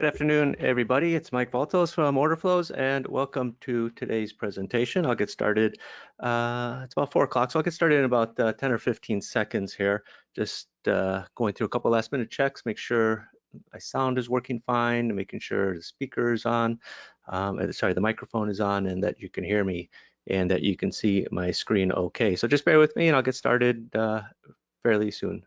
Good afternoon, everybody. It's Mike Valtos from Orderflows, and welcome to today's presentation. I'll get started. It's about 4 o'clock, so I'll get started in about 10 or 15 seconds here. Just going through a couple last-minute checks, make sure my sound is working fine, making sure the speaker is on, sorry, the microphone is on, and that you can hear me and that you can see my screen okay. So just bear with me, and I'll get started fairly soon.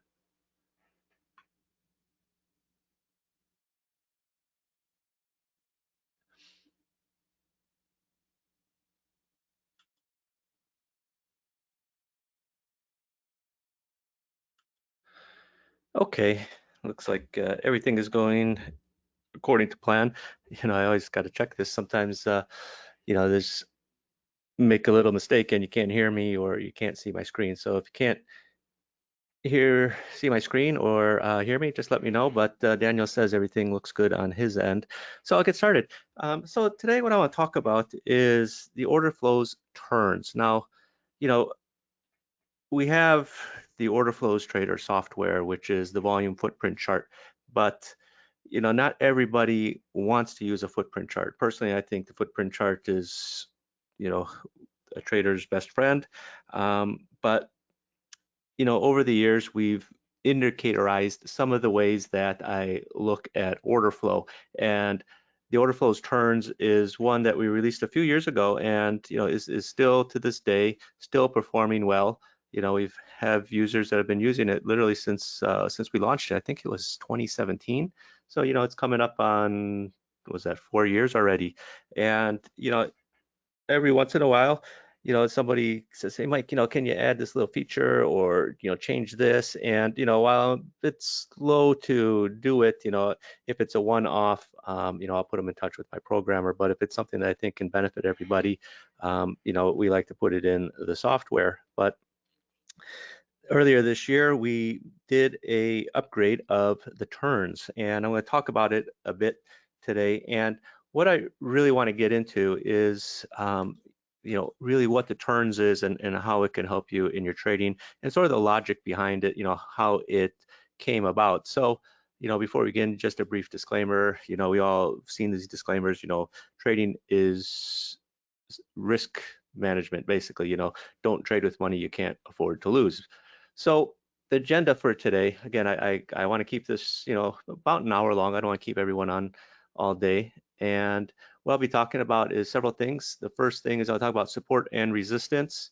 Okay, looks like everything is going according to plan. I always got to check this. Sometimes, there's make a little mistake and you can't hear me or you can't see my screen. So if you can't see my screen or hear me, just let me know. But Daniel says everything looks good on his end. So I'll get started. So today what I want to talk about is the order flows turns. Now, you know, we have the order flows trader software, which is the volume footprint chart, but not everybody wants to use a footprint chart. Personally, I think the footprint chart is, you know, a trader's best friend. But over the years, we've indicatorized some of the ways that I look at order flow. And the order flows turns is one that we released a few years ago and is still to this day still performing well. We've have users that have been using it literally since we launched it. I think it was 2017. So it's coming up on, what was that, 4 years already. And every once in a while, somebody says, "Hey, Mike, can you add this little feature or, change this?" And, while it's slow to do it, if it's a one-off, I'll put them in touch with my programmer. But if it's something that I think can benefit everybody, we like to put it in the software. But earlier this year, we did a upgrade of the turns, and I'm going to talk about it a bit today. And what I really want to get into is, really what the turns is and how it can help you in your trading and sort of the logic behind it, how it came about. So, before we begin, just a brief disclaimer. We all have seen these disclaimers. Trading is risk management, basically. Don't trade with money you can't afford to lose. So the agenda for today, again, I want to keep this, about an hour long. I don't want to keep everyone on all day. And what I'll be talking about is several things. The first thing is I'll talk about support and resistance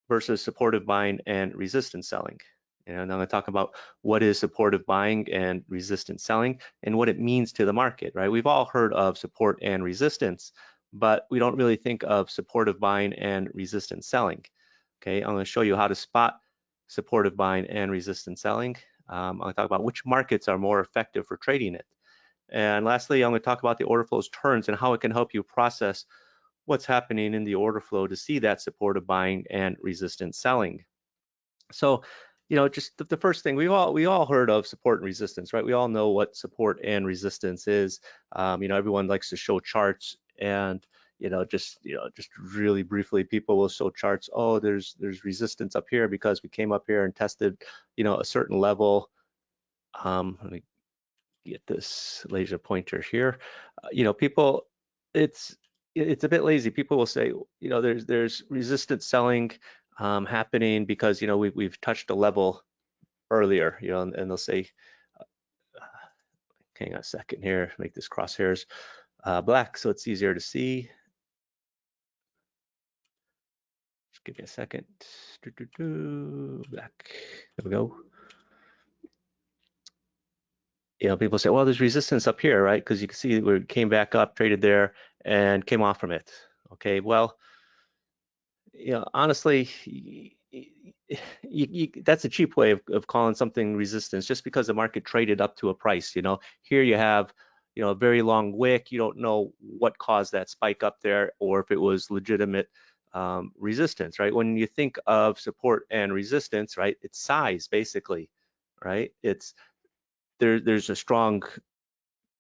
versus supportive buying and resistance selling. And I'm going to talk about what is supportive buying and resistance selling and what it means to the market, right? We've all heard of support and resistance, but we don't really think of supportive buying and resistance selling. Okay, I'm going to show you how to spot supportive buying and resistance selling. I'm going to talk about which markets are more effective for trading it. And lastly, I'm going to talk about the order flows turns and how it can help you process what's happening in the order flow to see that supportive buying and resistance selling. So, just the first thing, we all heard of support and resistance, right? We all know what support and resistance is. Everyone likes to show charts, and just really briefly, people will show charts. Oh, there's resistance up here because we came up here and tested, a certain level. Let me get this laser pointer here. People, it's it's a bit lazy. People will say, there's resistance selling happening because we've touched a level earlier, and they'll say, hang on a second here, make this crosshairs black so it's easier to see. Just give me a second. Black. There we go. People say, well, there's resistance up here, right? Because you can see we came back up, traded there, and came off from it. Okay, well, honestly, that's a cheap way of calling something resistance just because the market traded up to a price. Here you have, a very long wick. You don't know what caused that spike up there or if it was legitimate resistance, right? When you think of support and resistance, right, it's size basically, right? It's there's a strong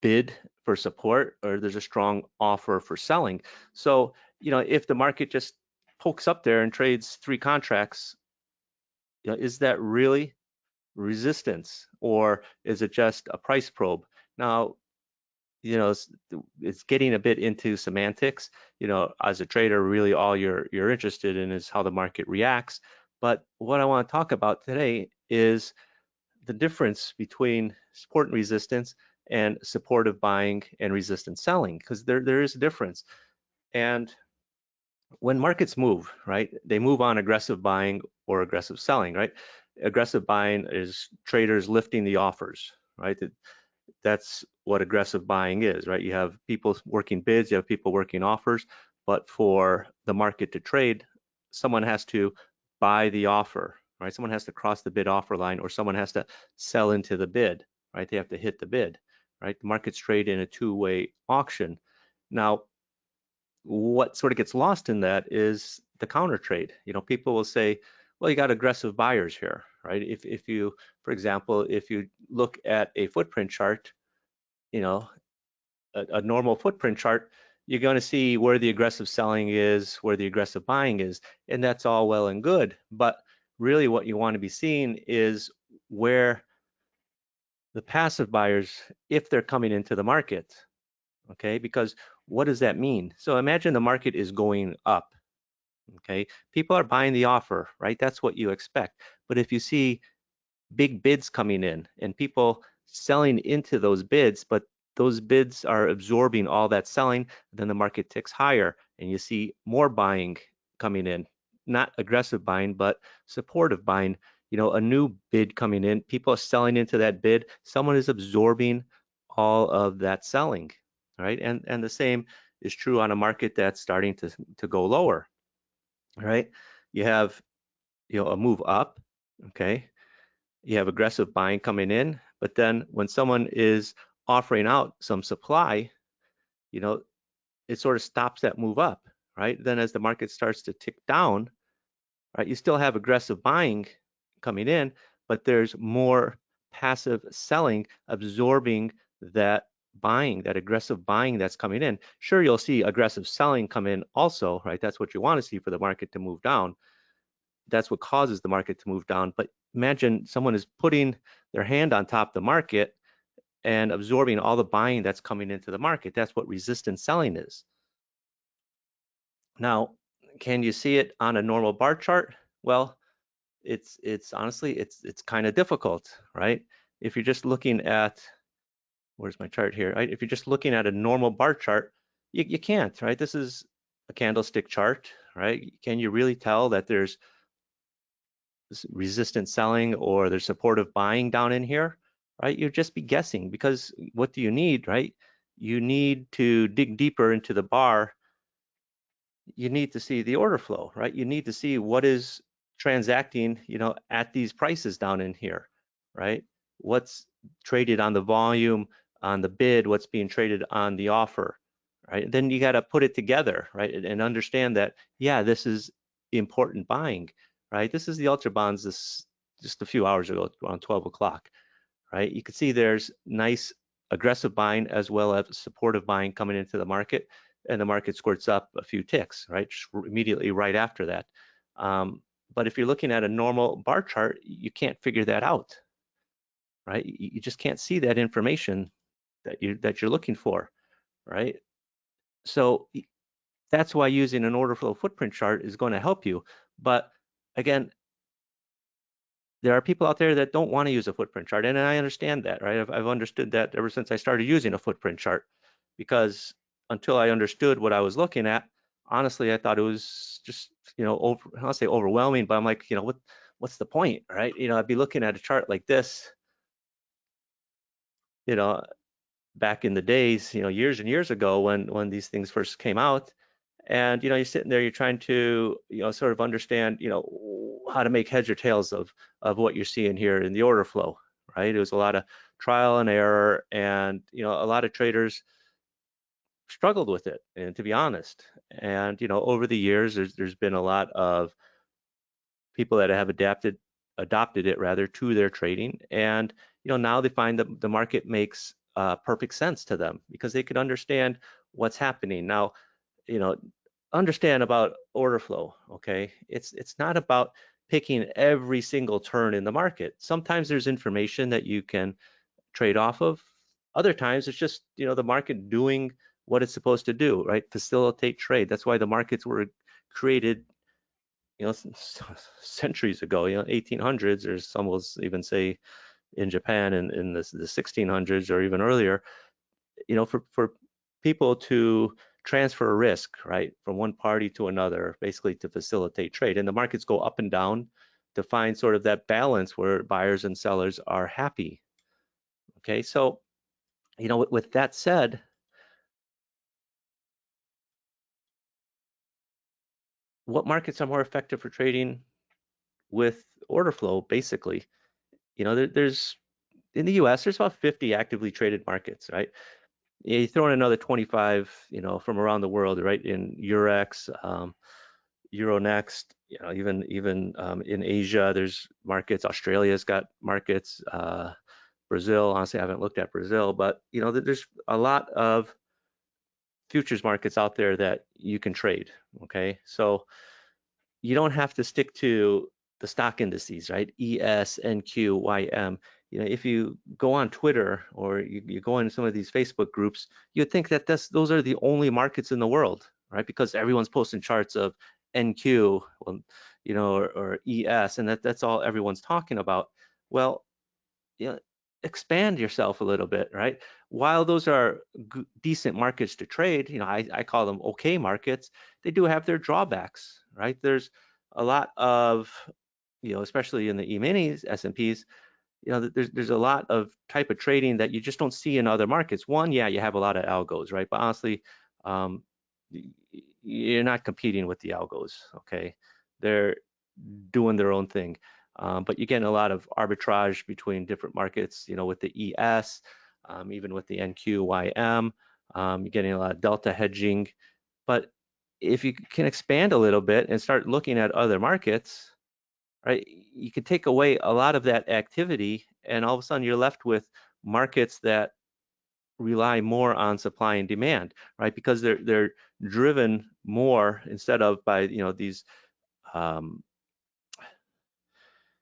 bid for support or there's a strong offer for selling. So, if the market just pokes up there and trades 3 contracts, is that really resistance or is it just a price probe? Now, it's getting a bit into semantics. As a trader, really all you're interested in is how the market reacts. But what I want to talk about today is the difference between support and resistance and supportive buying and resistant selling, because there is a difference. And when markets move, right, they move on aggressive buying or aggressive selling, right? Aggressive buying is traders lifting the offers, right? That's what aggressive buying is, right? You have people working bids, you have people working offers, but for the market to trade, someone has to buy the offer, right? Someone has to cross the bid offer line, or someone has to sell into the bid, right? They have to hit the bid, right? The markets trade in a two-way auction. Now, what sort of gets lost in that is the counter trade. People will say, well, you got aggressive buyers here, right? If you, for example, if you look at a footprint chart, you know, a normal footprint chart, you're going to see where the aggressive selling is, where the aggressive buying is, and that's all well and good. But really what you want to be seeing is where the passive buyers, if they're coming into the market, okay? Because what does that mean? So imagine the market is going up, okay? People are buying the offer, right? That's what you expect. But if you see big bids coming in and people selling into those bids, but those bids are absorbing all that selling, then the market ticks higher and you see more buying coming in, not aggressive buying, but supportive buying. A new bid coming in, people are selling into that bid, someone is absorbing all of that selling, right? And the same is true on a market that's starting to go lower, right? You have, a move up, okay? You have aggressive buying coming in, but then when someone is offering out some supply, you know, it sort of stops that move up, right? Then as the market starts to tick down, right, you still have aggressive buying coming in, but there's more passive selling absorbing that buying, that aggressive buying that's coming in. Sure, you'll see aggressive selling come in also, right? That's what you want to see for the market to move down. That's what causes the market to move down. But imagine someone is putting their hand on top of the market and absorbing all the buying that's coming into the market. That's what resistant selling is. Now, can you see it on a normal bar chart? Well, it's honestly it's kind of difficult, right? If you're just looking at, where's my chart here, right? If you're just looking at a normal bar chart, you can't, right? This is a candlestick chart, right? Can you really tell that there's resistant selling or there's supportive buying down in here, right? You'd just be guessing, because what do you need, right? You need to dig deeper into the bar. You need to see the order flow, right? You need to see what is transacting, at these prices down in here, right? What's traded on the volume, on the bid, what's being traded on the offer, right? Then you got to put it together, right? And understand that, yeah, this is important buying, right? This is the ultra bonds this just a few hours ago, around 12 o'clock, right? You can see there's nice aggressive buying as well as supportive buying coming into the market, and the market squirts up a few ticks, right? Just immediately right after that. But if you're looking at a normal bar chart, you can't figure that out, right? You just can't see that information that you're looking for, right? So that's why using an order flow footprint chart is going to help you. But again, there are people out there that don't want to use a footprint chart, and I understand that, right? I've understood that ever since I started using a footprint chart, because until I understood what I was looking at, honestly, I thought it was just, I'll say overwhelming, but I'm like, what's the point, right? I'd be looking at a chart like this, you know, back in the days, years and years ago when these things first came out, and you're sitting there, you're trying to, sort of understand, how to make heads or tails of what you're seeing here in the order flow, right? It was a lot of trial and error, and a lot of traders struggled with it, and to be honest. And over the years, there's been a lot of people that have adopted it rather to their trading, and now they find that the market makes perfect sense to them because they could understand what's happening. Now, you know, understand about order flow, okay? It's not about picking every single turn in the market. Sometimes there's information that you can trade off of, Other times it's just, the market doing what it's supposed to do, right? Facilitate trade. That's why the markets were created, centuries ago, 1800s, or some will even say in Japan in the 1600s or even earlier, for people to transfer risk, right, from one party to another, basically to facilitate trade. And the markets go up and down to find sort of that balance where buyers and sellers are happy. Okay, so, with that said, what markets are more effective for trading with order flow? Basically, there's in the US, there's about 50 actively traded markets, right? You throw in another 25, from around the world, right? In Eurex, Euronext, even in Asia, there's markets. Australia's got markets. Brazil, honestly, I haven't looked at Brazil, but there's a lot of futures markets out there that you can trade. Okay, so you don't have to stick to the stock indices, right? ES, NQ, YM. If you go on Twitter or you go in some of these Facebook groups, you'd think that those are the only markets in the world, right? Because everyone's posting charts of NQ, well, or ES, and that's all everyone's talking about. Well, you know, expand yourself a little bit, right? While those are decent markets to trade, I call them okay markets, they do have their drawbacks, right? There's a lot of, especially in the E-minis, S&Ps, there's a lot of type of trading that you just don't see in other markets. One, yeah, you have a lot of algos, right? But honestly, um, you're not competing with the algos, okay? They're doing their own thing. But you're getting a lot of arbitrage between different markets, with the ES, even with the NQYM. You're getting a lot of delta hedging. But if you can expand a little bit and start looking at other markets, right, you can take away a lot of that activity, and all of a sudden you're left with markets that rely more on supply and demand, right? Because they're driven more instead of by these um,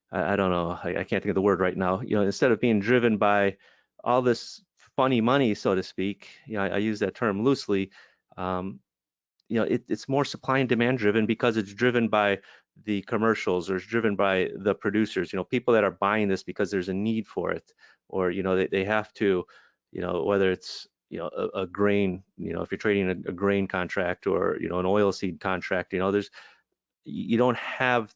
I don't know, I can't think of the word right now. Instead of being driven by all this funny money, so to speak, I use that term loosely. Um, it's more supply and demand driven because it's driven by the commercials or it's driven by the producers. People that are buying this because there's a need for it, or they have to, whether it's a grain, if you're trading a grain contract or an oil seed contract, there's you don't have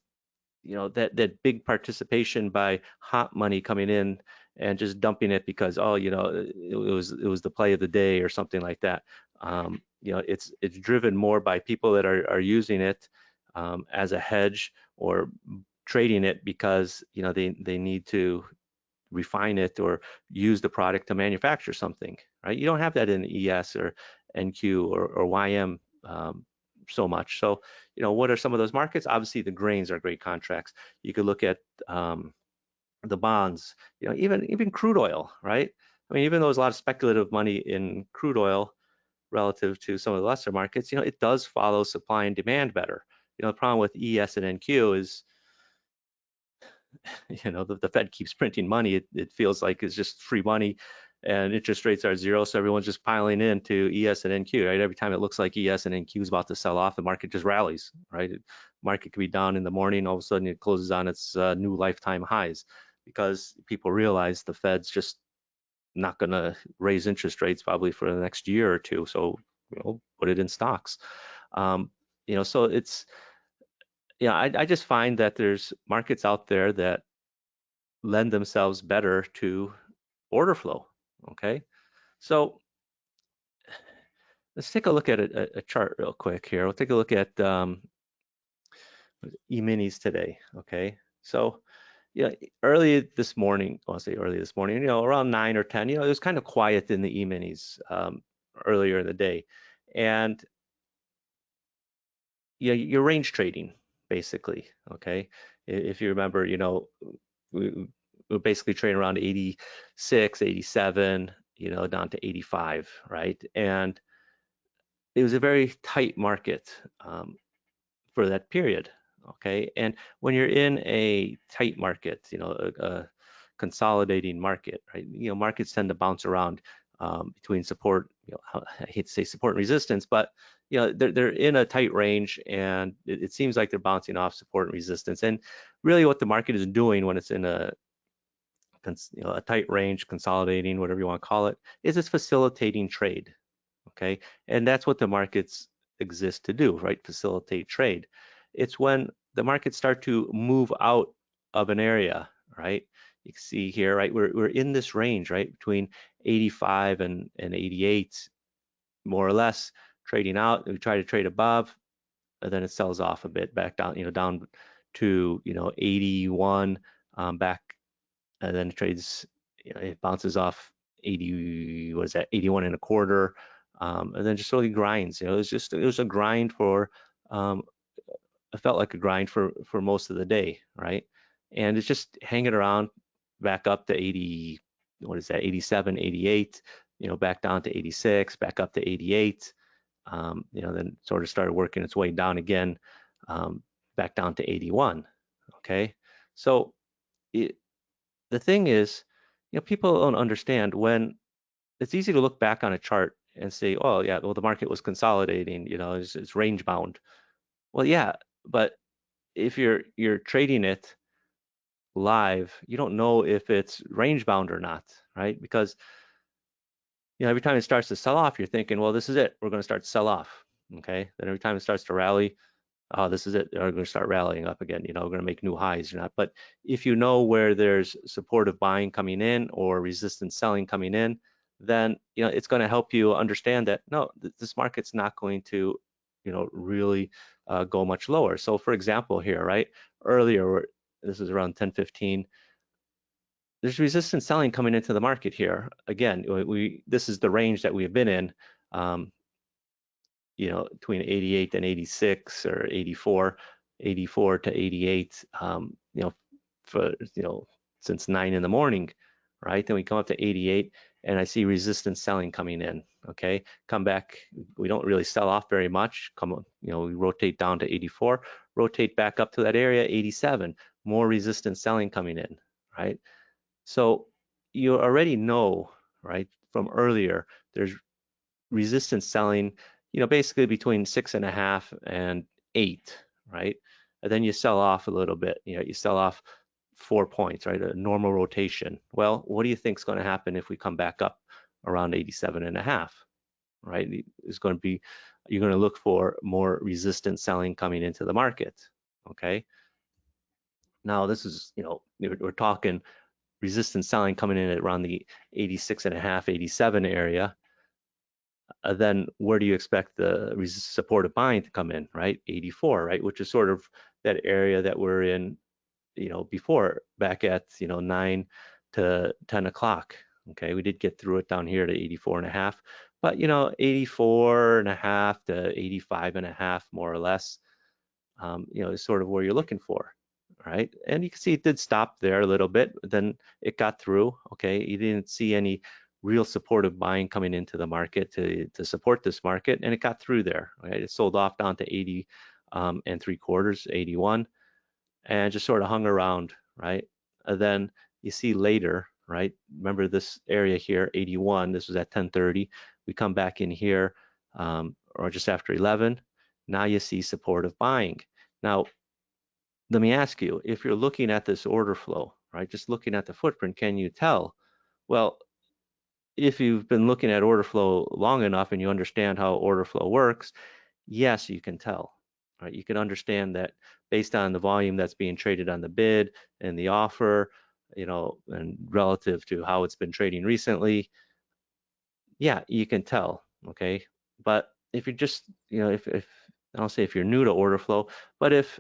that big participation by hot money coming in and just dumping it because it was the play of the day or something like that. It's driven more by people that are using it as a hedge or trading it because they need to refine it or use the product to manufacture something, right? You don't have that in ES or NQ or YM so much. So, what are some of those markets? Obviously, the grains are great contracts. You could look at the bonds, even crude oil, right? I mean, even though there's a lot of speculative money in crude oil relative to some of the lesser markets, it does follow supply and demand better. The problem with ES and NQ is the Fed keeps printing money. It feels like it's just free money and interest rates are zero. So everyone's just piling into ES and NQ, right? Every time it looks like ES and NQ is about to sell off, the market just rallies, right? Market could be down in the morning. All of a sudden it closes on its new lifetime highs because people realize the Fed's just not going to raise interest rates probably for the next year or two. So, put it in stocks. So it's, I just find that there's markets out there that lend themselves better to order flow. Okay, so let's take a look at a chart real quick here. We'll take a look at E-minis today. Okay, so early this morning, I'll say early this morning, around 9 or 10, it was kind of quiet in the E-minis earlier in the day, and you're range trading basically. Okay, if you remember, we're basically trading around 86, 87, down to 85, right? And it was a very tight market for that period, okay? And when you're in a tight market, a consolidating market, right? Markets tend to bounce around between support, I hate to say support and resistance, but they're in a tight range, and it seems like they're bouncing off support and resistance. And really what the market is doing when it's in a tight range, consolidating, whatever you want to call it, is it's facilitating trade. Okay, and that's what the markets exist to do, right? Facilitate trade. It's when the markets start to move out of an area, right? You can see here, right? We're in this range, right, between 85 and 88, more or less, trading out. We try to trade above, and then it sells off a bit, back down, down to 81, back, and then it trades, it bounces off 80, what is that, 81 and a quarter, and then just really grinds. It was a grind for, um, it felt like a grind for most of the day, right? And it's just hanging around back up to 80, what is that, 87, 88, back down to 86, back up to 88, then sort of started working its way down again, back down to 81, okay? So the thing is, people don't understand when it's easy to look back on a chart and say, oh yeah, well the market was consolidating, it's range bound. Well, yeah, but if you're trading it live, you don't know if it's range bound or not, right? Because every time it starts to sell off, you're thinking, well, this is it. We're going to start to sell off. Okay. Then every time it starts to rally, oh, this is it. They're going to start rallying up again. We're going to make new highs or not. But if you know where there's supportive buying coming in or resistance selling coming in, then it's going to help you understand that no, this market's not going to, really go much lower. So for example, here, right, earlier, this is around 10:15. There's resistance selling coming into the market here. Again, this is the range that we've been in. Um, between 88 and 86 or 84, 84 to 88, for, since 9 in the morning, right? Then we come up to 88 and I see resistance selling coming in, okay? Come back, we don't really sell off very much. Come on, we rotate down to 84, rotate back up to that area, 87, more resistance selling coming in, right? So you already know, right, from earlier, there's resistance selling, basically between 6.5 and 8, right? And then you sell off a little bit, you sell off 4 points, right? A normal rotation. Well, what do you think is going to happen if we come back up around 87.5, right? It's going to be, you're going to look for more resistance selling coming into the market, okay? Now this is, we're talking resistance selling coming in at around the 86.5, 87 area. Then where do you expect the supportive buying to come in, right? 84, right? Which is sort of that area that we're in, before, back at, 9 to 10 o'clock. Okay, we did get through it down here to 84.5, but 84.5 to 85.5, more or less, is sort of where you're looking for, right? And you can see it did stop there a little bit, then it got through. Okay, you didn't see any real supportive buying coming into the market to support this market, and it got through there. Right? It sold off down to 80 and 3/4, 81, and just sort of hung around, right? And then you see later, right? Remember this area here, 81. This was at 10:30. We come back in here, or just after 11. Now you see supportive buying. Now, let me ask you, if you're looking at this order flow, right, just looking at the footprint, can you tell? Well, if you've been looking at order flow long enough and you understand how order flow works, yes, you can tell, right? You can understand that based on the volume that's being traded on the bid and the offer, and relative to how it's been trading recently, yeah, you can tell, okay? But if you're just, if I don't say if you're new to order flow, but if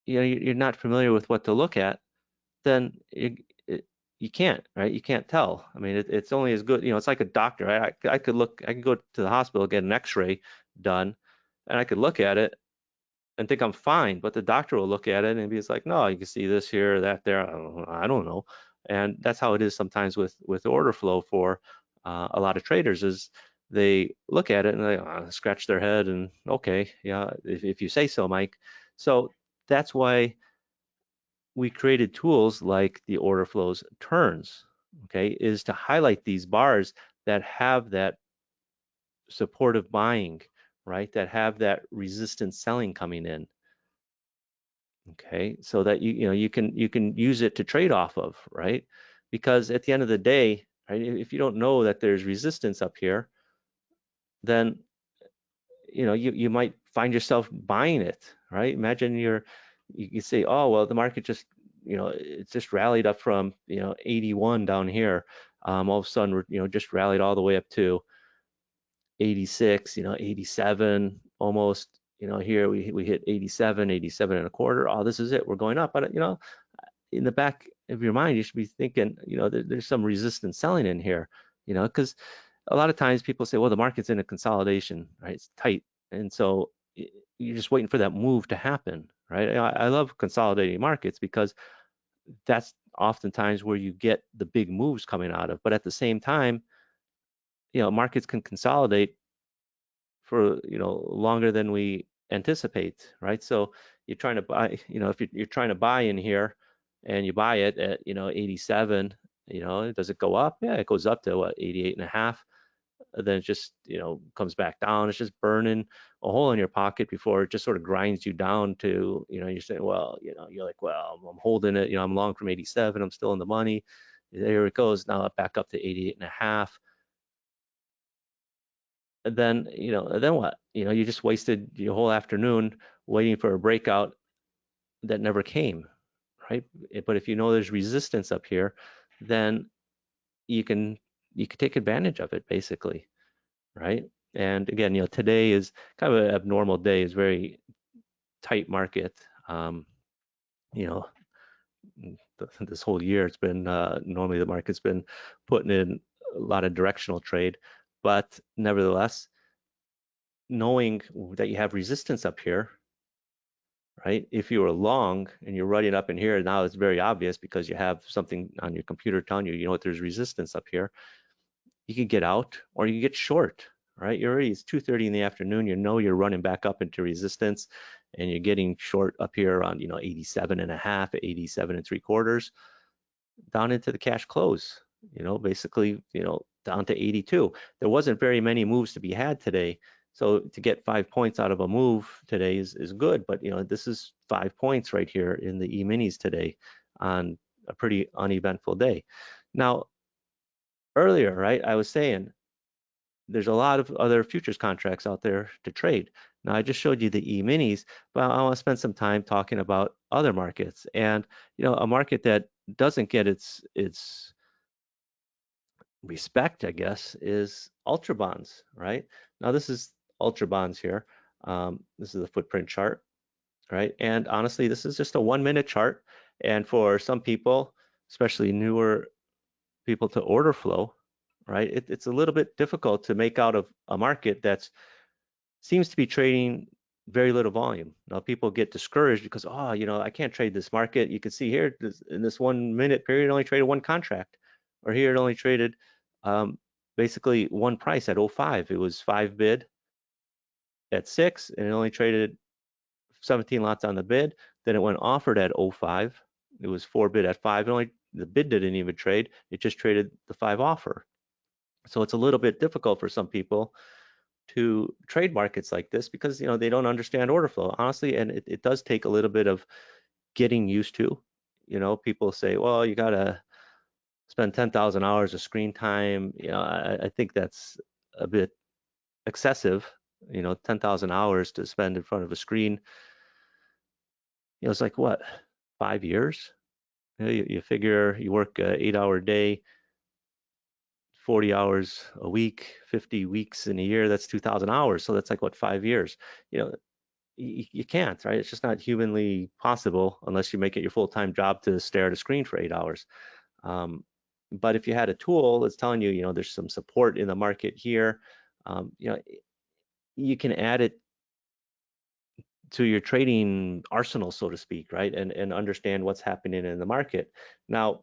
you're not familiar with what to look at, then you can't, right? You can't tell. I mean, it's only as good, it's like a doctor, right? I could go to the hospital, get an x-ray done, and I could look at it and think I'm fine, but the doctor will look at it and be like, no, you can see this here, that there, I don't know. And that's how it is sometimes with order flow for a lot of traders, is they look at it and they scratch their head and okay, yeah, if you say so, Mike. So that's why we created tools like the Orderflows Turns, okay, is to highlight these bars that have that supportive buying, right? That have that resistance selling coming in. Okay, so that you can use it to trade off of, right? Because at the end of the day, right, if you don't know that there's resistance up here, then you might find yourself buying it, right? Imagine you say, oh well, the market just it's just rallied up from 81 down here. All of a sudden we're just rallied all the way up to 86, 87 almost. Here we hit 87, 87 and a quarter. Oh, this is it. We're going up. But in the back of your mind, you should be thinking, there's some resistance selling in here, because a lot of times people say, well, the market's in a consolidation, right? It's tight. And so you're just waiting for that move to happen, right? I love consolidating markets because that's oftentimes where you get the big moves coming out of. But at the same time, markets can consolidate for longer than we anticipate, right? So you're trying to buy, if you're trying to buy in here and you buy it at 87, does it go up? Yeah, it goes up to what, 88 and a half. Then it just comes back down. It's just burning a hole in your pocket before it just sort of grinds you down to you're saying, well, you're like, well, I'm holding it, I'm long from 87, I'm still in the money. There it goes, now back up to 88 and a half. And then what? You just wasted your whole afternoon waiting for a breakout that never came, right? But if you know there's resistance up here, then you can you can take advantage of it basically, right? And again, today is kind of an abnormal day. It's very tight market. You know, this whole year it's been normally the market's been putting in a lot of directional trade, but nevertheless, knowing that you have resistance up here, right? If you were long and you're running up in here, now it's very obvious because you have something on your computer telling you, what, there's resistance up here. You could get out or you get short, right? It's 2:30 in the afternoon. You're running back up into resistance and you're getting short up here around, 87 and a half, 87 and three quarters down into the cash close, basically, down to 82. There wasn't very many moves to be had today. So to get 5 points out of a move today is good, but this is 5 points right here in the E-minis today on a pretty uneventful day. Now, earlier, right, I was saying there's a lot of other futures contracts out there to trade. Now, I just showed you the E-minis, but I want to spend some time talking about other markets. And, a market that doesn't get its respect, I guess, is ultra bonds, right? Now, this is ultra bonds here. This is a footprint chart, right? And honestly, this is just a 1 minute chart. And for some people, especially newer people to order flow, right? It's a little bit difficult to make out of a market that seems to be trading very little volume. Now people get discouraged because, oh, I can't trade this market. You can see here in this 1 minute period, it only traded one contract, or here it only traded basically one price at 05. It was 5 bid at 6, and it only traded 17 lots on the bid. Then it went offered at 05. It was 4 bid at 5. And only the bid didn't even trade. It just traded the 5 offer. So it's a little bit difficult for some people to trade markets like this because they don't understand order flow, honestly, and it does take a little bit of getting used to. People say, well, you gotta spend 10,000 hours of screen time. I think that's a bit excessive. 10,000 hours to spend in front of a screen. It's like what, 5 years? You figure you work an 8-hour day, 40 hours a week, 50 weeks in a year, that's 2,000 hours. So that's like what, 5 years? You know, you can't, right? It's just not humanly possible unless you make it your full-time job to stare at a screen for 8 hours. But if you had a tool that's telling you, there's some support in the market here, you can add it to your trading arsenal, so to speak, right? And understand what's happening in the market. Now,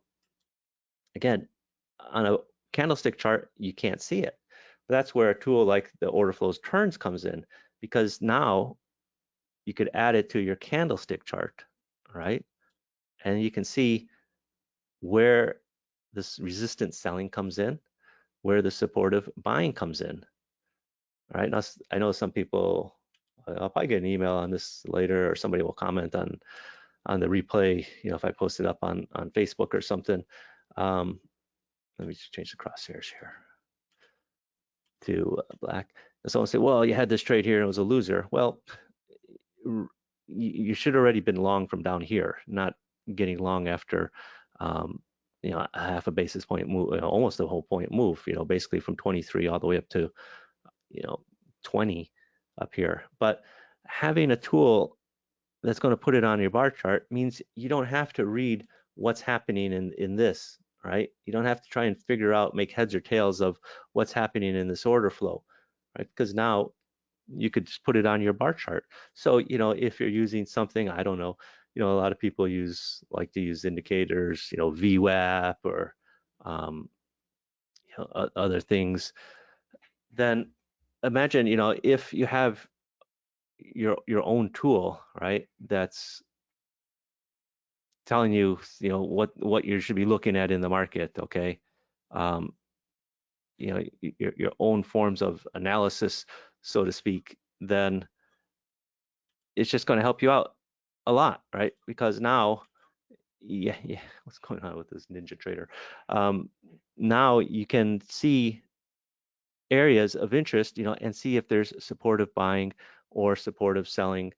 again, on a candlestick chart, you can't see it. But that's where a tool like the Orderflows Turns comes in, because now you could add it to your candlestick chart, right? And you can see where this resistance selling comes in. where the supportive buying comes in. All right. Now, I know some people, I'll probably get an email on this later, or somebody will comment on the replay, if I post it up on Facebook or something. Let me just change the crosshairs here to black. And someone say, well, you had this trade here and it was a loser. Well, you should already been long from down here, not getting long after a half a basis point move, almost a whole point move, basically from 23 all the way up to 20 up here. But having a tool that's going to put it on your bar chart means you don't have to read what's happening in this, right? You don't have to try and figure out, make heads or tails of what's happening in this order flow, right? Because now you could just put it on your bar chart. So, if you're using something, I don't know, a lot of people like to use indicators, VWAP or other things. Then imagine, if you have your own tool, right? That's telling you, what you should be looking at in the market, okay? Um, your own forms of analysis, so to speak, then it's just going to help you out a lot, right? Because now, yeah, what's going on with this Ninja Trader? Now you can see areas of interest, and see if there's supportive buying or supportive selling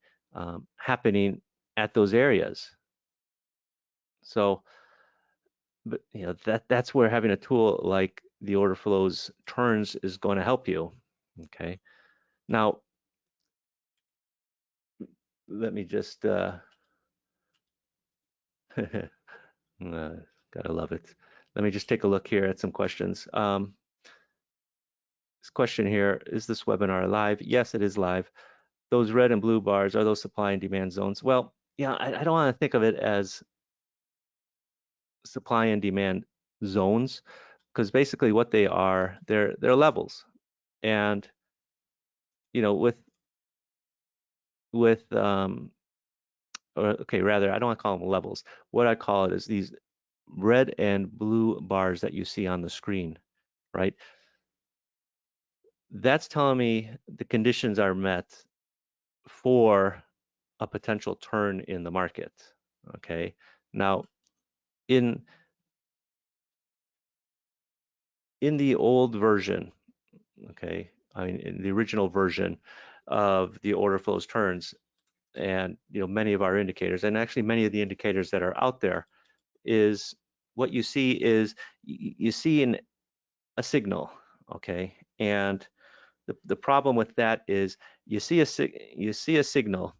happening at those areas. So, but that's where having a tool like the Orderflows Turns is going to help you. Okay. Now, let me just gotta love it. Let me just take a look here at some questions. This question here, is this webinar live? Yes, it is live. Those red and blue bars, are those supply and demand zones? Well, yeah, I don't want to think of it as supply and demand zones, because basically what they are, they're levels. And with or okay, rather, I don't want to call them levels. What I call it is these red and blue bars that you see on the screen, right? That's telling me the conditions are met for a potential turn in the market. Okay. Now, in the old version, okay, I mean in the original version of the order flows turns, and many of our indicators, and actually many of the indicators that are out there, is what you see is you see a signal, okay, and the problem with that is you see a signal,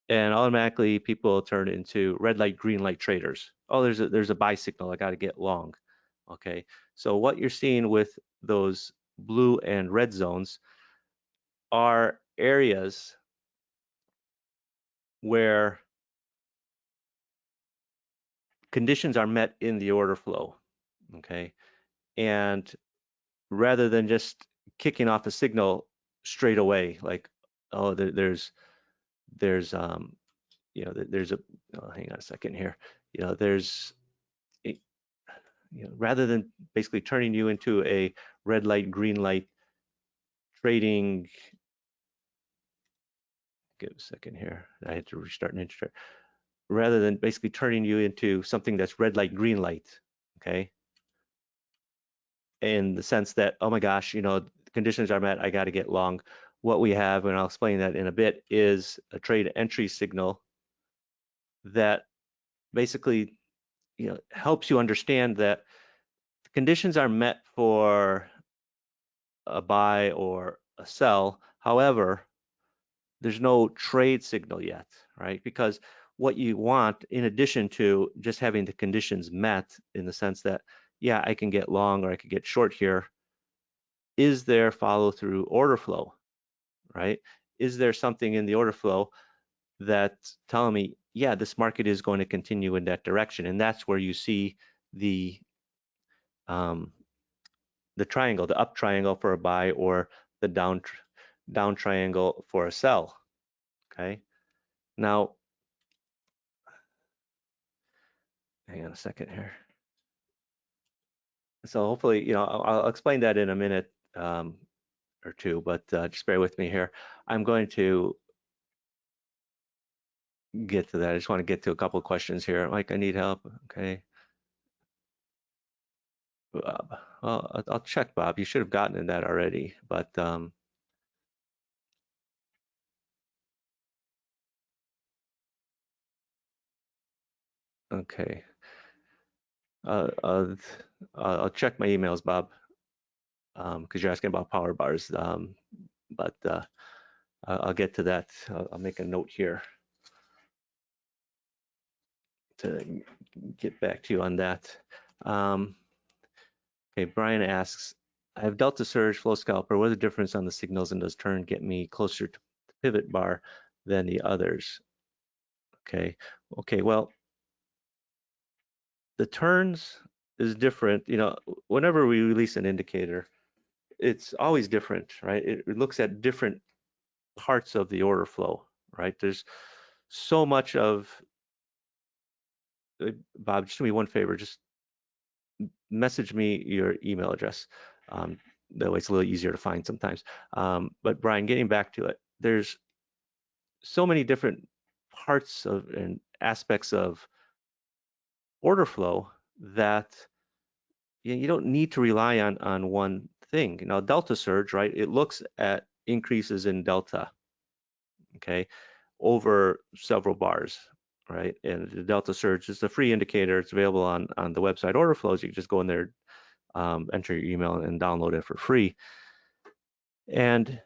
and automatically people turn into red light, green light traders. Oh, there's a buy signal, I got to get long. Okay, so what you're seeing with those blue and red zones are areas where conditions are met in the order flow. Okay, and rather than just kicking off a signal straight away, like, oh, there's there's a, oh, hang on a second here, there's rather than basically turning you into a red light, green light trading, give a second here, I had to restart an intro, rather than basically turning you into something that's red light, green light, okay, in the sense that, oh my gosh, conditions are met, I got to get long. What we have, and I'll explain that in a bit, is a trade entry signal that basically helps you understand that the conditions are met for a buy or a sell. However, there's no trade signal yet, right? Because what you want, in addition to just having the conditions met, in the sense that, yeah, I can get long or I could get short here, is there follow through order flow, right? Is there something in the order flow that's telling me, yeah, this market is going to continue in that direction? And that's where you see the um, triangle, the up triangle for a buy, or the down triangle for a sell. Okay. Now, hang on a second here. So hopefully, I'll explain that in a minute or two, but just bear with me here. I'm going to get to that. I just want to get to a couple of questions here. Mike, I need help. Okay. Bob. Well, I'll check, Bob. You should have gotten in that already, but okay. Uh, uh, I'll check my emails, Bob, because you're asking about power bars. But I'll get to that. I'll make a note here to get back to you on that. Um, okay, Brian asks, I have Delta Surge Flow Scalper. What is the difference on the signals, and does turn get me closer to the pivot bar than the others? Okay, okay, well, the turns is different. Whenever we release an indicator, it's always different, right? It looks at different parts of the order flow, right? There's so much of, Bob, just do me one favor, just message me your email address. Um, that way it's a little easier to find sometimes. But Brian, getting back to it, there's so many different parts of and aspects of order flow that you don't need to rely on one thing. Delta surge, right? It looks at increases in delta, okay, over several bars, right? And the delta surge is a free indicator. It's available on the website Orderflows. You can just go in there, enter your email, and download it for free. And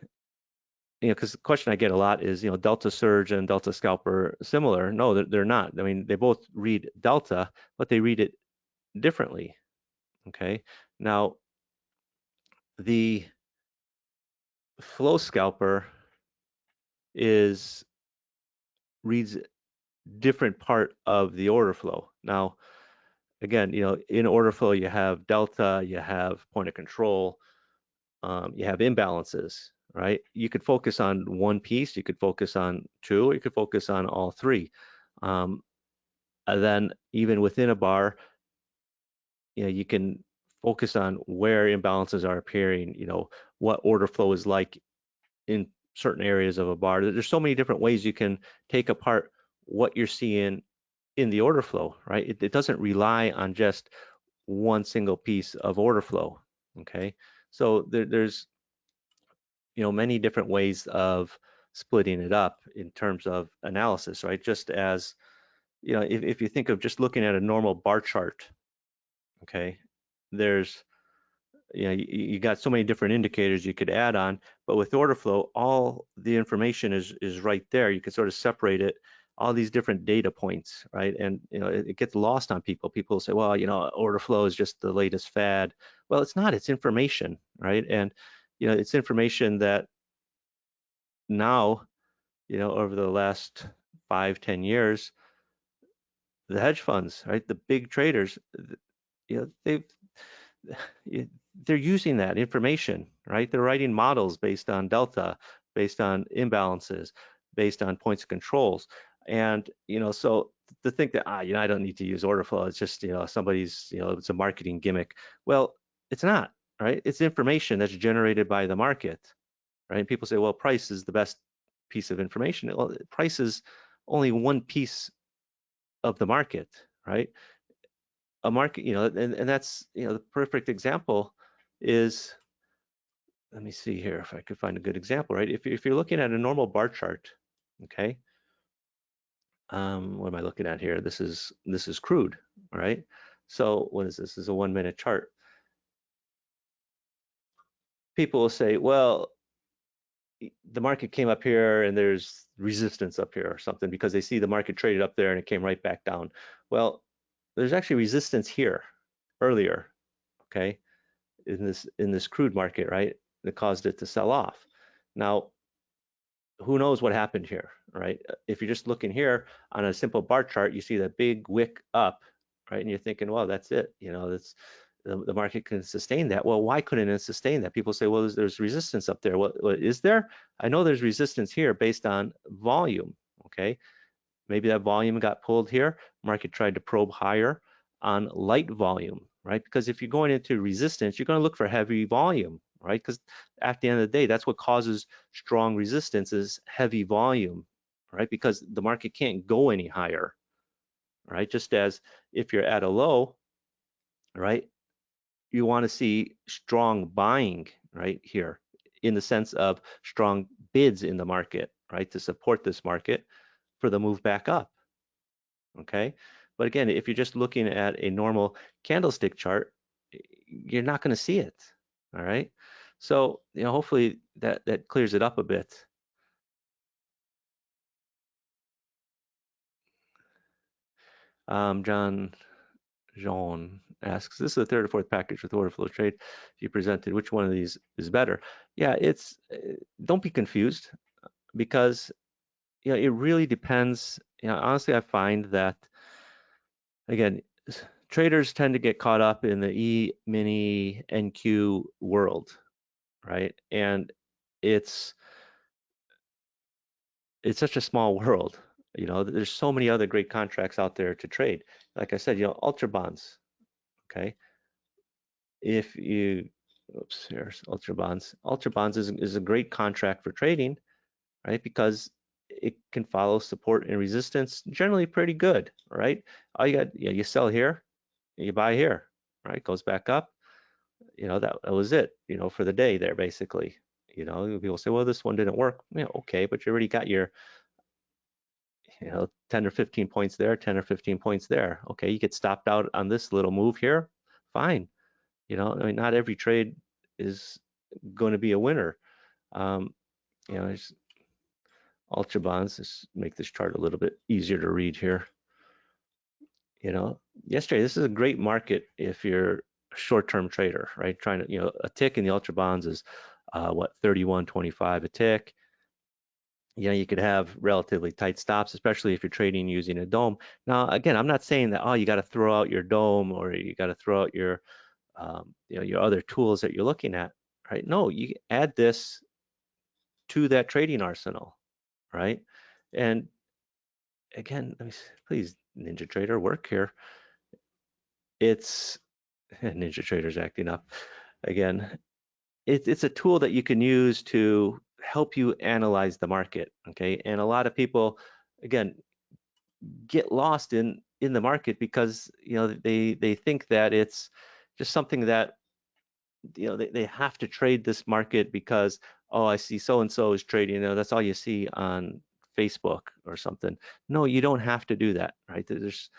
because the question I get a lot is, delta surge and delta scalper similar? No, they're not. I mean, they both read delta, but they read it differently. Okay. Now, the flow scalper is reads different part of the order flow. Now, again, in order flow, you have delta, you have point of control, you have imbalances, right? You could focus on one piece, you could focus on two, or you could focus on all three. And then even within a bar, you can focus on where imbalances are appearing, what order flow is like in certain areas of a bar. There's so many different ways you can take apart what you're seeing in the order flow, right? It doesn't rely on just one single piece of order flow, okay? So there's, many different ways of splitting it up in terms of analysis, right? Just as, if you think of just looking at a normal bar chart, okay, there's you got so many different indicators you could add on, but with order flow, all the information is right there. You can sort of separate it, all these different data points, right? And it gets lost on people. People say, well, order flow is just the latest fad. Well, it's not. It's information, right? And it's information that now, over the last 5-10 years, the hedge funds, right, the big traders, they've they're using that information, right? They're writing models based on delta, based on imbalances, based on points of controls. And, so to think that, I don't need to use order flow, it's just, somebody's, it's a marketing gimmick. Well, it's not, right? It's information that's generated by the market, right? And people say, well, price is the best piece of information. Well, price is only one piece of the market, right? A market, and that's, the perfect example is, let me see here if I could find a good example, right? If you're looking at a normal bar chart, okay, what am I looking at here? This is crude, right? So what is this? This is a 1-minute chart. People will say, well, the market came up here and there's resistance up here or something because they see the market traded up there and it came right back down. Well, there's actually resistance here earlier, okay, in this crude market, right? That caused it to sell off. Now, who knows what happened here, right? If you're just looking here on a simple bar chart, you see that big wick up, right? And you're thinking, well, that's it. That's the market can sustain that. Well, why couldn't it sustain that? People say, well, there's resistance up there. What is there? I know there's resistance here based on volume, okay? Maybe that volume got pulled here. Market tried to probe higher on light volume, right? Because if you're going into resistance, you're going to look for heavy volume, right? Because at the end of the day, that's what causes strong resistance is heavy volume, right? Because the market can't go any higher, right? Just as if you're at a low, right, you want to see strong buying right here in the sense of strong bids in the market, right, to support this market for the move back up, okay? But again, if you're just looking at a normal candlestick chart, you're not going to see it, all right? So, hopefully that clears it up a bit. John asks, this is the third or fourth package with order flow trade you presented. Which one of these is better? Yeah, it's don't be confused because it really depends. Honestly, I find that again, traders tend to get caught up in the E mini NQ world, right? And it's it's such a small world. There's so many other great contracts out there to trade. Like I said, ultra bonds. Okay, if you, oops, here's ultra bonds. Ultra bonds is a great contract for trading, right? Because it can follow support and resistance generally pretty good, right? All you got, you sell here, you buy here, right? Goes back up. That was it, for the day there basically. People say, well, this one didn't work. Okay, but you already got your, 10 or 15 points there, 10 or 15 points there. Okay, you get stopped out on this little move here, fine. I mean, not every trade is going to be a winner. Um, there's ultra bonds. Let's make this chart a little bit easier to read here. Yesterday, this is a great market if you're a short-term trader, right? Trying to, a tick in the ultra bonds is what, 31.25 a tick. You could have relatively tight stops, especially if you're trading using a dome. Now, again, I'm not saying that, oh, you got to throw out your dome or you got to throw out your, your other tools that you're looking at, right? No, you add this to that trading arsenal, right? And again, let me please, Ninja Trader, work here. It's Ninja Trader's acting up again. It's a tool that you can use to help you analyze the market, okay? And a lot of people, again, get lost in the market because they think that it's just something that they have to trade this market because, oh, I see so and so is trading, that's all you see on Facebook or something. No, you don't have to do that, right? There's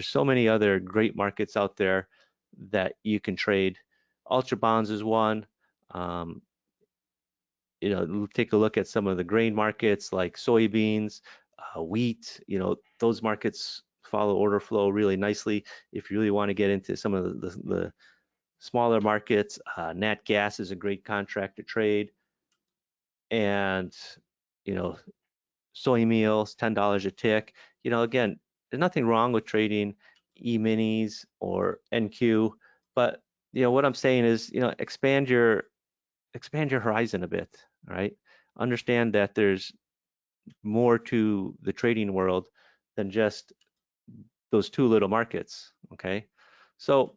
so many other great markets out there that you can trade. Ultra bonds is one. um, Take a look at some of the grain markets like soybeans, wheat. Those markets follow order flow really nicely. If you really want to get into some of the smaller markets, nat gas is a great contract to trade. And, you know, soy meals, $10 a tick. Again, there's nothing wrong with trading E-minis or NQ, but, what I'm saying is, expand your horizon a bit, right? Understand that there's more to the trading world than just those two little markets, okay? So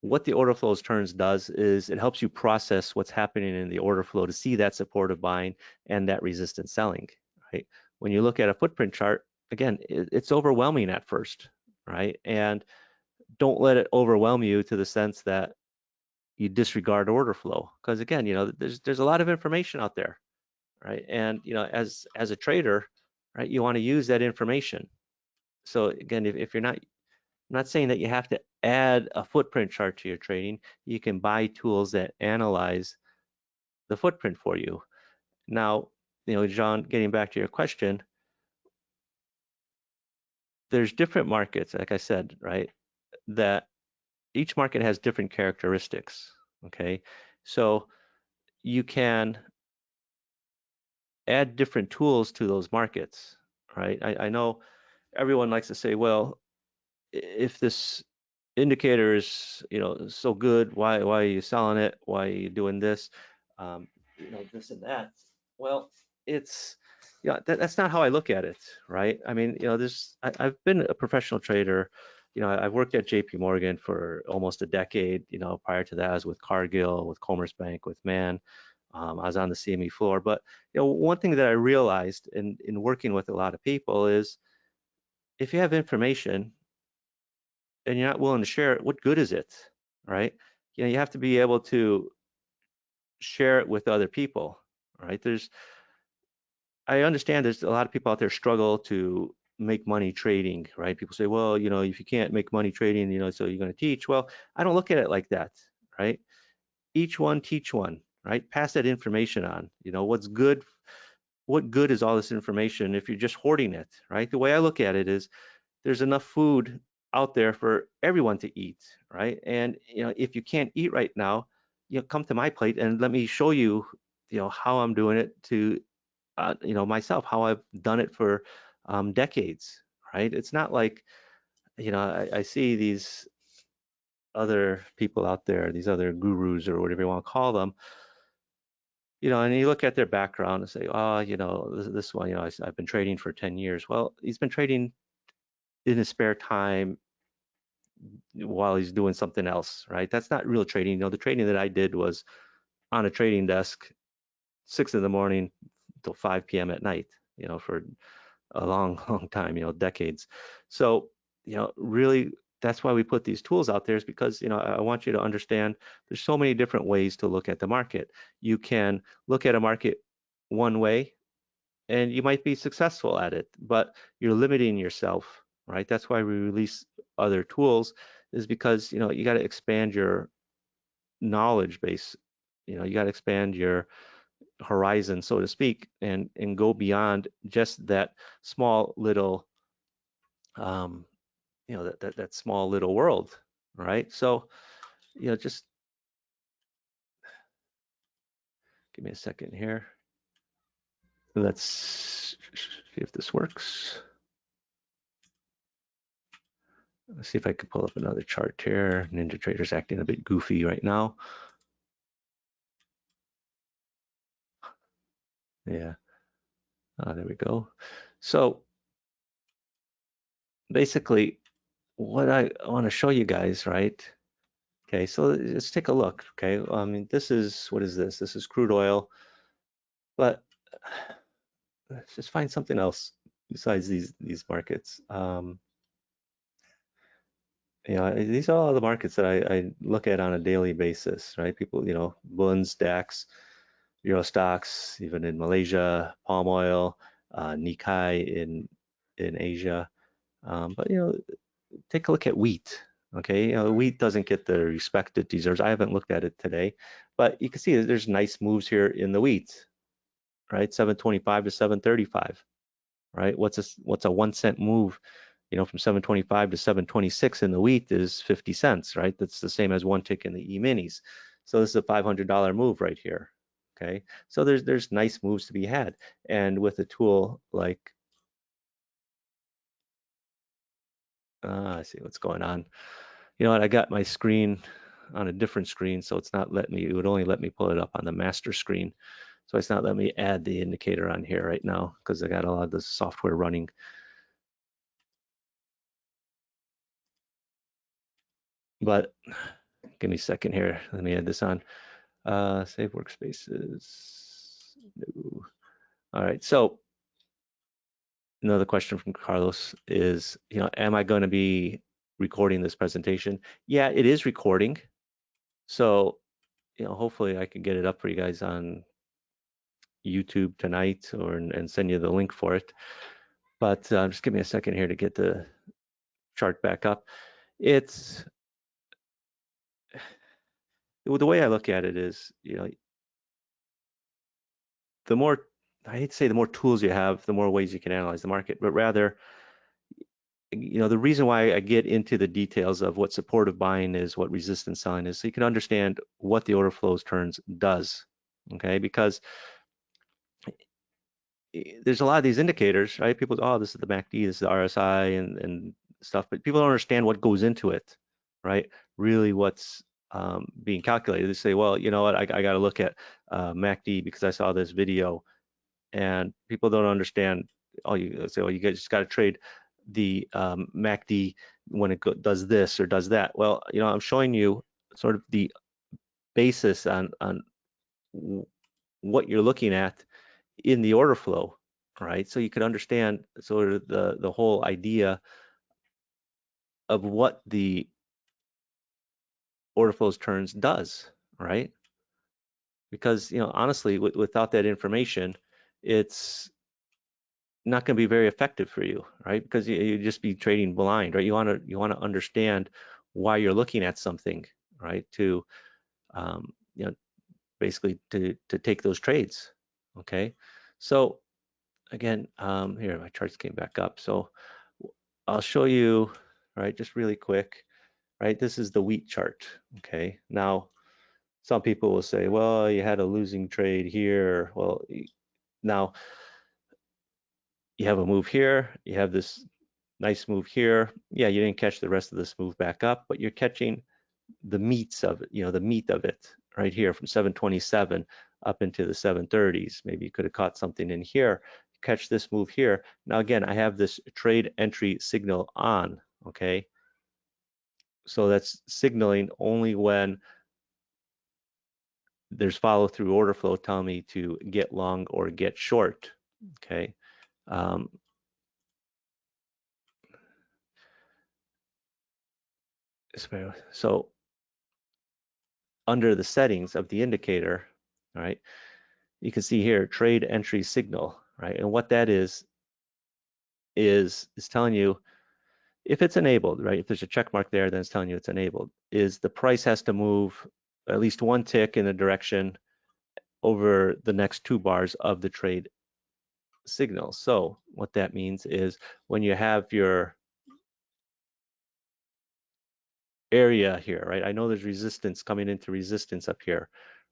what the order flows turns does is it helps you process what's happening in the order flow to see that supportive buying and that resistance selling, right? When you look at a footprint chart, again, it's overwhelming at first, right? And don't let it overwhelm you to the sense that you disregard order flow, because again, there's a lot of information out there, right? And as a trader, right, you want to use that information. So again, if you're not, I'm not saying that you have to add a footprint chart to your trading. You can buy tools that analyze the footprint for you. Now, John, getting back to your question, there's different markets, like I said, right, that each market has different characteristics, okay? So you can add different tools to those markets, right? I know everyone likes to say, well, if this indicator is so good, why are you selling it? Why are you doing this? This and that. Well, it's that's not how I look at it, right? I mean, I've been a professional trader I worked at JP Morgan for almost a decade. Prior to that, I was with Cargill, with Commerzbank, with Man. I was on the CME floor. But one thing that I realized in working with a lot of people is if you have information and you're not willing to share it, what good is it, right? You have to be able to share it with other people, right? I understand there's a lot of people out there struggle to make money trading, right? People say, well, if you can't make money trading, so you're going to teach. Well, I don't look at it like that, right? Each one teach one, right? Pass that information on. What's good, what good is all this information if you're just hoarding it, right? The way I look at it is there's enough food out there for everyone to eat, right? And if you can't eat right now, come to my plate and let me show you, how I'm doing it to myself, how I've done it for decades, right? It's not like, I see these other people out there, these other gurus or whatever you want to call them, and you look at their background and say, oh, this one, I've been trading for 10 years. Well, he's been trading in his spare time while he's doing something else, right? That's not real trading. The trading that I did was on a trading desk, 6 in the morning till 5 p.m. at night, for a long, long time, decades. So, really, that's why we put these tools out there is because, I want you to understand there's so many different ways to look at the market. You can look at a market one way and you might be successful at it, but you're limiting yourself, right? That's why we release other tools is because, you got to expand your knowledge base. You got to expand your horizon, so to speak, and go beyond just that small little that small little world, right? So, just give me a second here. Let's see if this works. Let's see if I can pull up another chart here. NinjaTrader's acting a bit goofy right now. Yeah, there we go. So basically, what I want to show you guys, right? Okay, so let's take a look. Okay, I mean, what is this? This is crude oil, but let's just find something else besides these markets. These are all the markets that I look at on a daily basis, right? People, Bunds, DAX, Euro stocks, even in Malaysia, palm oil, Nikkei in Asia. But take a look at wheat. Okay, wheat doesn't get the respect it deserves. I haven't looked at it today, but you can see that there's nice moves here in the wheat, right? 725 to 735, right? What's a 1 cent move? From 725 to 726 in the wheat is 50 cents, right? That's the same as one tick in the E-minis. So this is a $500 move right here. Okay, so there's nice moves to be had, and with a tool like I see what's going on. You know what? I got my screen on a different screen, so it's not letting me. It would only let me pull it up on the master screen, so it's not letting me add the indicator on here right now because I got a lot of the software running. But give me a second here. Let me add this on. Save workspaces. No. All right. So another question from Carlos is, am I going to be recording this presentation? Yeah, it is recording. So, hopefully I can get it up for you guys on YouTube tonight and send you the link for it. But just give me a second here to get the chart back up. It's the way I look at it is, the more, I hate to say the more tools you have, the more ways you can analyze the market, but rather, the reason why I get into the details of what supportive buying is, what resistance selling is, so you can understand what the order flows turns does, okay? Because there's a lot of these indicators, right? People, oh, this is the MACD, this is the RSI and stuff, but people don't understand what goes into it, right? Really what's being calculated. They say, well, you know what, I got to look at MACD because I saw this video, and people don't understand. Oh, you say, well, you guys just got to trade the MACD when it does this or does that. Well, I'm showing you sort of the basis on what you're looking at in the order flow, right? So you could understand sort of the whole idea of what the order flows turns does, right? Because honestly, without that information, it's not going to be very effective for you, right? Because you just be trading blind, right? You want to understand why you're looking at something, right? To um, you know basically to take those trades. Okay, so again, here my charts came back up, so I'll show you, right, just really quick, right? This is the wheat chart. Okay, now some people will say, well, you had a losing trade here. Well, now you have a move here, you have this nice move here. Yeah, you didn't catch the rest of this move back up, but you're catching the meats of it, the meat of it right here from 727 up into the 730s. Maybe you could have caught something in here, catch this move here. Now, again, I have this trade entry signal on, okay? So that's signaling only when there's follow through order flow telling me to get long or get short, okay? Um, so under the settings of the indicator, all right, you can see here trade entry signal, right? And what that is telling you if it's enabled, right? If there's a check mark there, then it's telling you it's enabled. Is the price has to move at least one tick in the direction over the next 2 bars of the trade signal. So what that means is when you have your area here, right? I know there's resistance coming into resistance up here,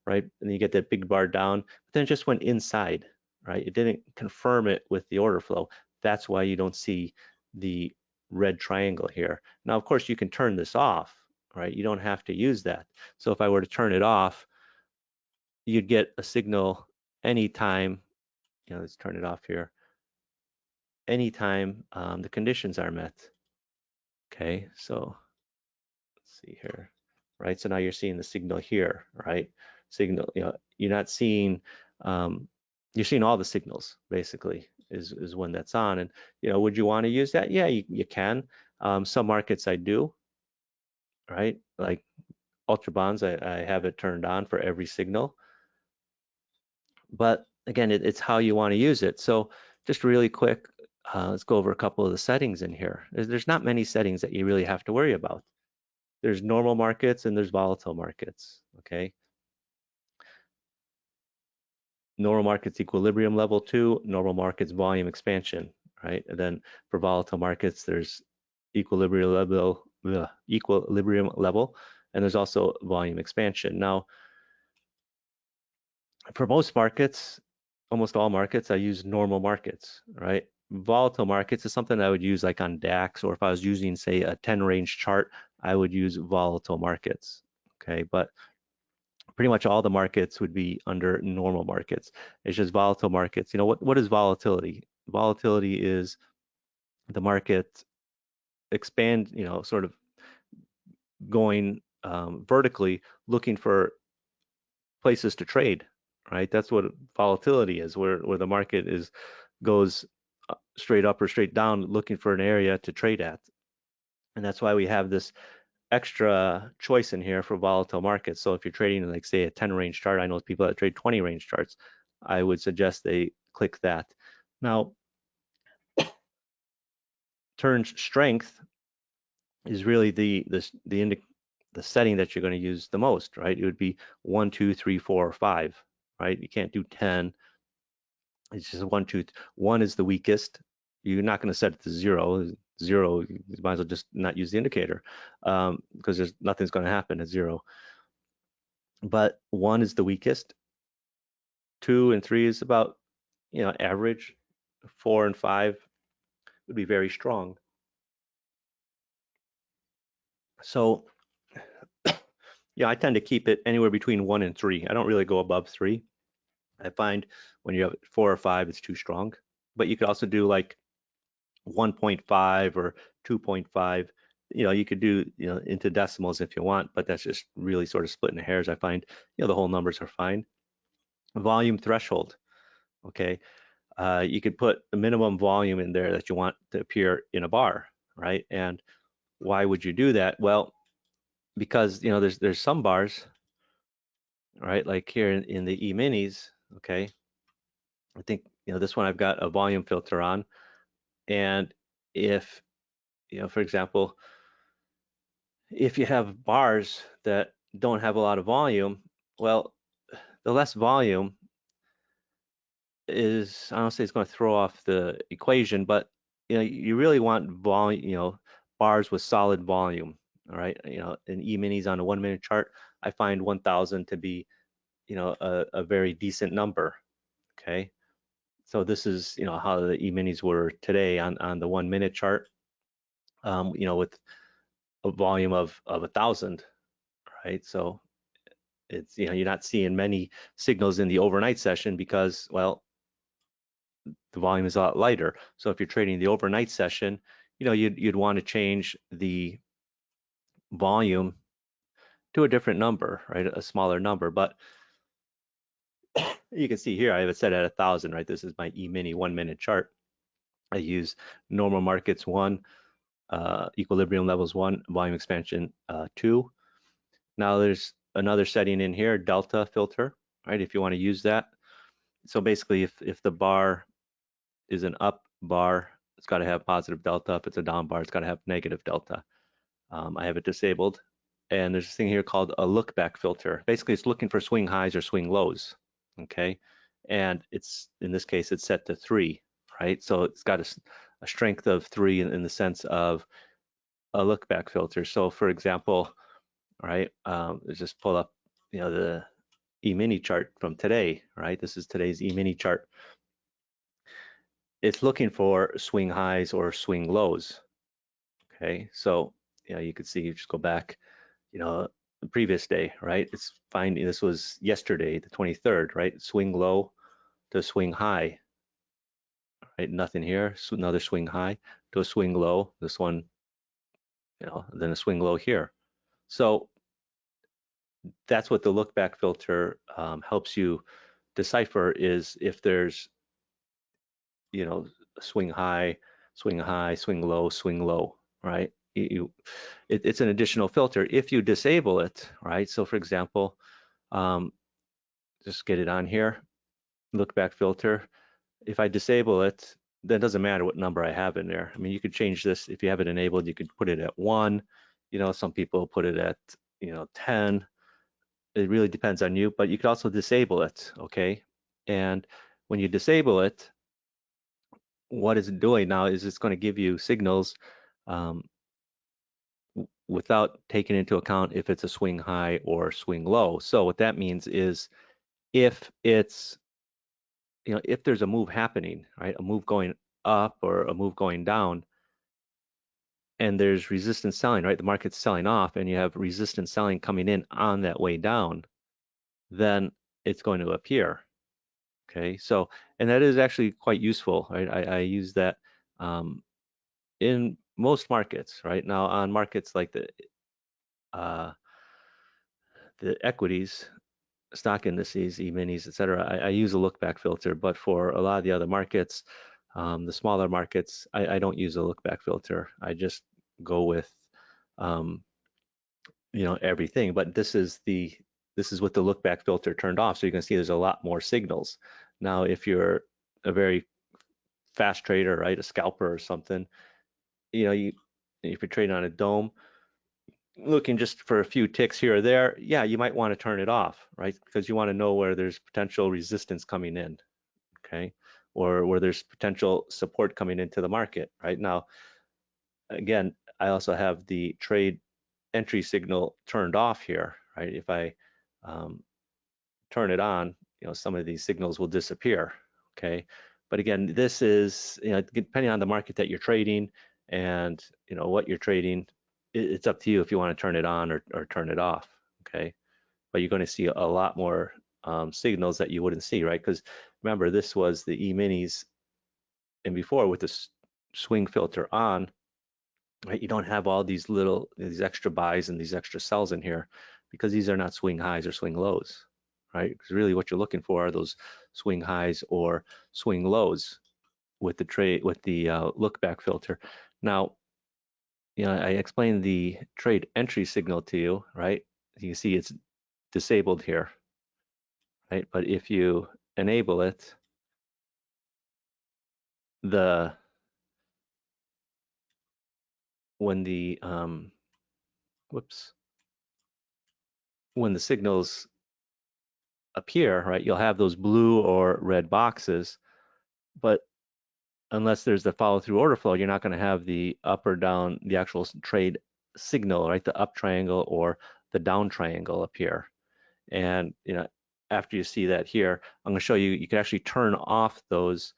right? And you get that big bar down, but then it just went inside, right? It didn't confirm it with the order flow. That's why you don't see the red triangle here. Now, of course, you can turn this off, right? You don't have to use that. So if I were to turn it off, you'd get a signal anytime, let's turn it off here, anytime the conditions are met. Okay, so let's see here, right? So now you're seeing the signal here, right? Signal, you're not seeing, you're seeing all the signals basically is when that's on. And, would you want to use that? Yeah, you can. Some markets I do, right? Like ultra bonds, I have it turned on for every signal. But again, it's how you want to use it. So just really quick, let's go over a couple of the settings in here. There's not many settings that you really have to worry about. There's normal markets and there's volatile markets, okay? Normal markets equilibrium level 2, normal markets volume expansion, right? And then for volatile markets, there's equilibrium level, and there's also volume expansion. Now, for most markets, almost all markets, I use normal markets, right? Volatile markets is something I would use like on DAX, or if I was using, say, a 10 range chart, I would use volatile markets, okay? But pretty much all the markets would be under normal markets. It's just volatile markets. What is volatility? Volatility is the market expand, sort of going vertically, looking for places to trade, right? That's what volatility is, where the market goes straight up or straight down, looking for an area to trade at. And that's why we have this extra choice in here for volatile markets. So if you're trading like say a 10 range chart, I know people that trade 20 range charts, I would suggest they click that. Now, turns strength is really the setting that you're going to use the most, right? It would be 1, 2, 3, 4, or 5, right? You can't do 10. It's just 1, 2. 1 is the weakest. You're not going to set it to 0. 0, you might as well just not use the indicator because there's nothing's going to happen at 0. But 1 is the weakest. 2 and 3 is about, average. 4 and 5 would be very strong. So, I tend to keep it anywhere between 1 and 3. I don't really go above 3. I find when you have 4 or 5, it's too strong. But you could also do like 1.5 or 2.5. You could do, into decimals if you want, but that's just really sort of splitting the hairs. I find, the whole numbers are fine. Volume threshold, okay? You could put the minimum volume in there that you want to appear in a bar, right? And why would you do that? Well, because, there's some bars, right? Like here in the E-minis, okay? I think, this one I've got a volume filter on. And if, for example, if you have bars that don't have a lot of volume, well, the less volume is, I don't say it's going to throw off the equation, but you really want volume, bars with solid volume. All right, in E-minis on a 1 minute chart, I find 1,000 to be, a very decent number. Okay, so this is, how the E-minis were today on the 1 minute chart, with a volume of 1,000, right? So it's, you're not seeing many signals in the overnight session because, well, the volume is a lot lighter. So if you're trading the overnight session, you'd want to change the volume to a different number, right? A smaller number. But you can see here, I have it set at 1,000, right? This is my E-mini 1 minute chart. I use normal markets 1, equilibrium levels 1, volume expansion 2. Now there's another setting in here, delta filter, right? If you want to use that. So basically, if the bar is an up bar, it's got to have positive delta. If it's a down bar, it's got to have negative delta. I have it disabled. And there's this thing here called a look back filter. Basically, it's looking for swing highs or swing lows. Okay. And it's, in this case, it's set to 3, right? So it's got a strength of 3 in the sense of a look back filter. So for example, right, let's just pull up, the E-mini chart from today, right? This is today's E-mini chart. It's looking for swing highs or swing lows. Okay, so you could see, you just go back, the previous day, right? It's finding, this was yesterday, the 23rd, right? Swing low to swing high, right? Nothing here. So another swing high to a swing low. This one, then a swing low here. So that's what the look back filter helps you decipher, is if there's, swing high, swing high, swing low, right? It's an additional filter if you disable it, right? So for example, just get it on here, look back filter. If I disable it, then it doesn't matter what number I have in there. I mean, you could change this if you have it enabled. You could put it at 1. Some people put it at 10. It really depends on you, but you could also disable it, okay? And when you disable it, what is it doing now is it's going to give you signals um, without taking into account if it's a swing high or swing low. So what that means is if it's, if there's a move happening, right, a move going up or a move going down, and there's resistance selling, right, the market's selling off and you have resistance selling coming in on that way down, then it's going to appear. Okay, so, and that is actually quite useful, right? I use that in most markets, right? Now on markets like uh, the equities, stock indices, E-minis, et cetera, I use a look back filter, but for a lot of the other markets, the smaller markets, I don't use a look back filter. I just go with, um, everything. But this is with the look back filter turned off. So you can see there's a lot more signals. Now, if you're a very fast trader, right, a scalper or something, if you're trading on a dome, looking just for a few ticks here or there, yeah, you might want to turn it off, right? Because you want to know where there's potential resistance coming in, okay? Or where there's potential support coming into the market, right? Now, again, I also have the trade entry signal turned off here, right? If I turn it on, some of these signals will disappear, okay? But again, this is, depending on the market that you're trading and, what you're trading, it's up to you if you want to turn it on or turn it off, okay? But you're going to see a lot more signals that you wouldn't see, right? Because remember, this was the E-minis, and before with this swing filter on, right, you don't have all these extra buys and these extra sells in here because these are not swing highs or swing lows, right? Because really what you're looking for are those swing highs or swing lows with the trade with the look back filter. Now, I explained the trade entry signal to you, right? You can see it's disabled here, right? But if you enable it, the when the whoops, when the signals appear, right, you'll have those blue or red boxes, but unless there's the follow through order flow, you're not going to have the up or down, the actual trade signal, right? The up triangle or the down triangle appear. And after you see that here, I'm going to show you, you can actually turn off those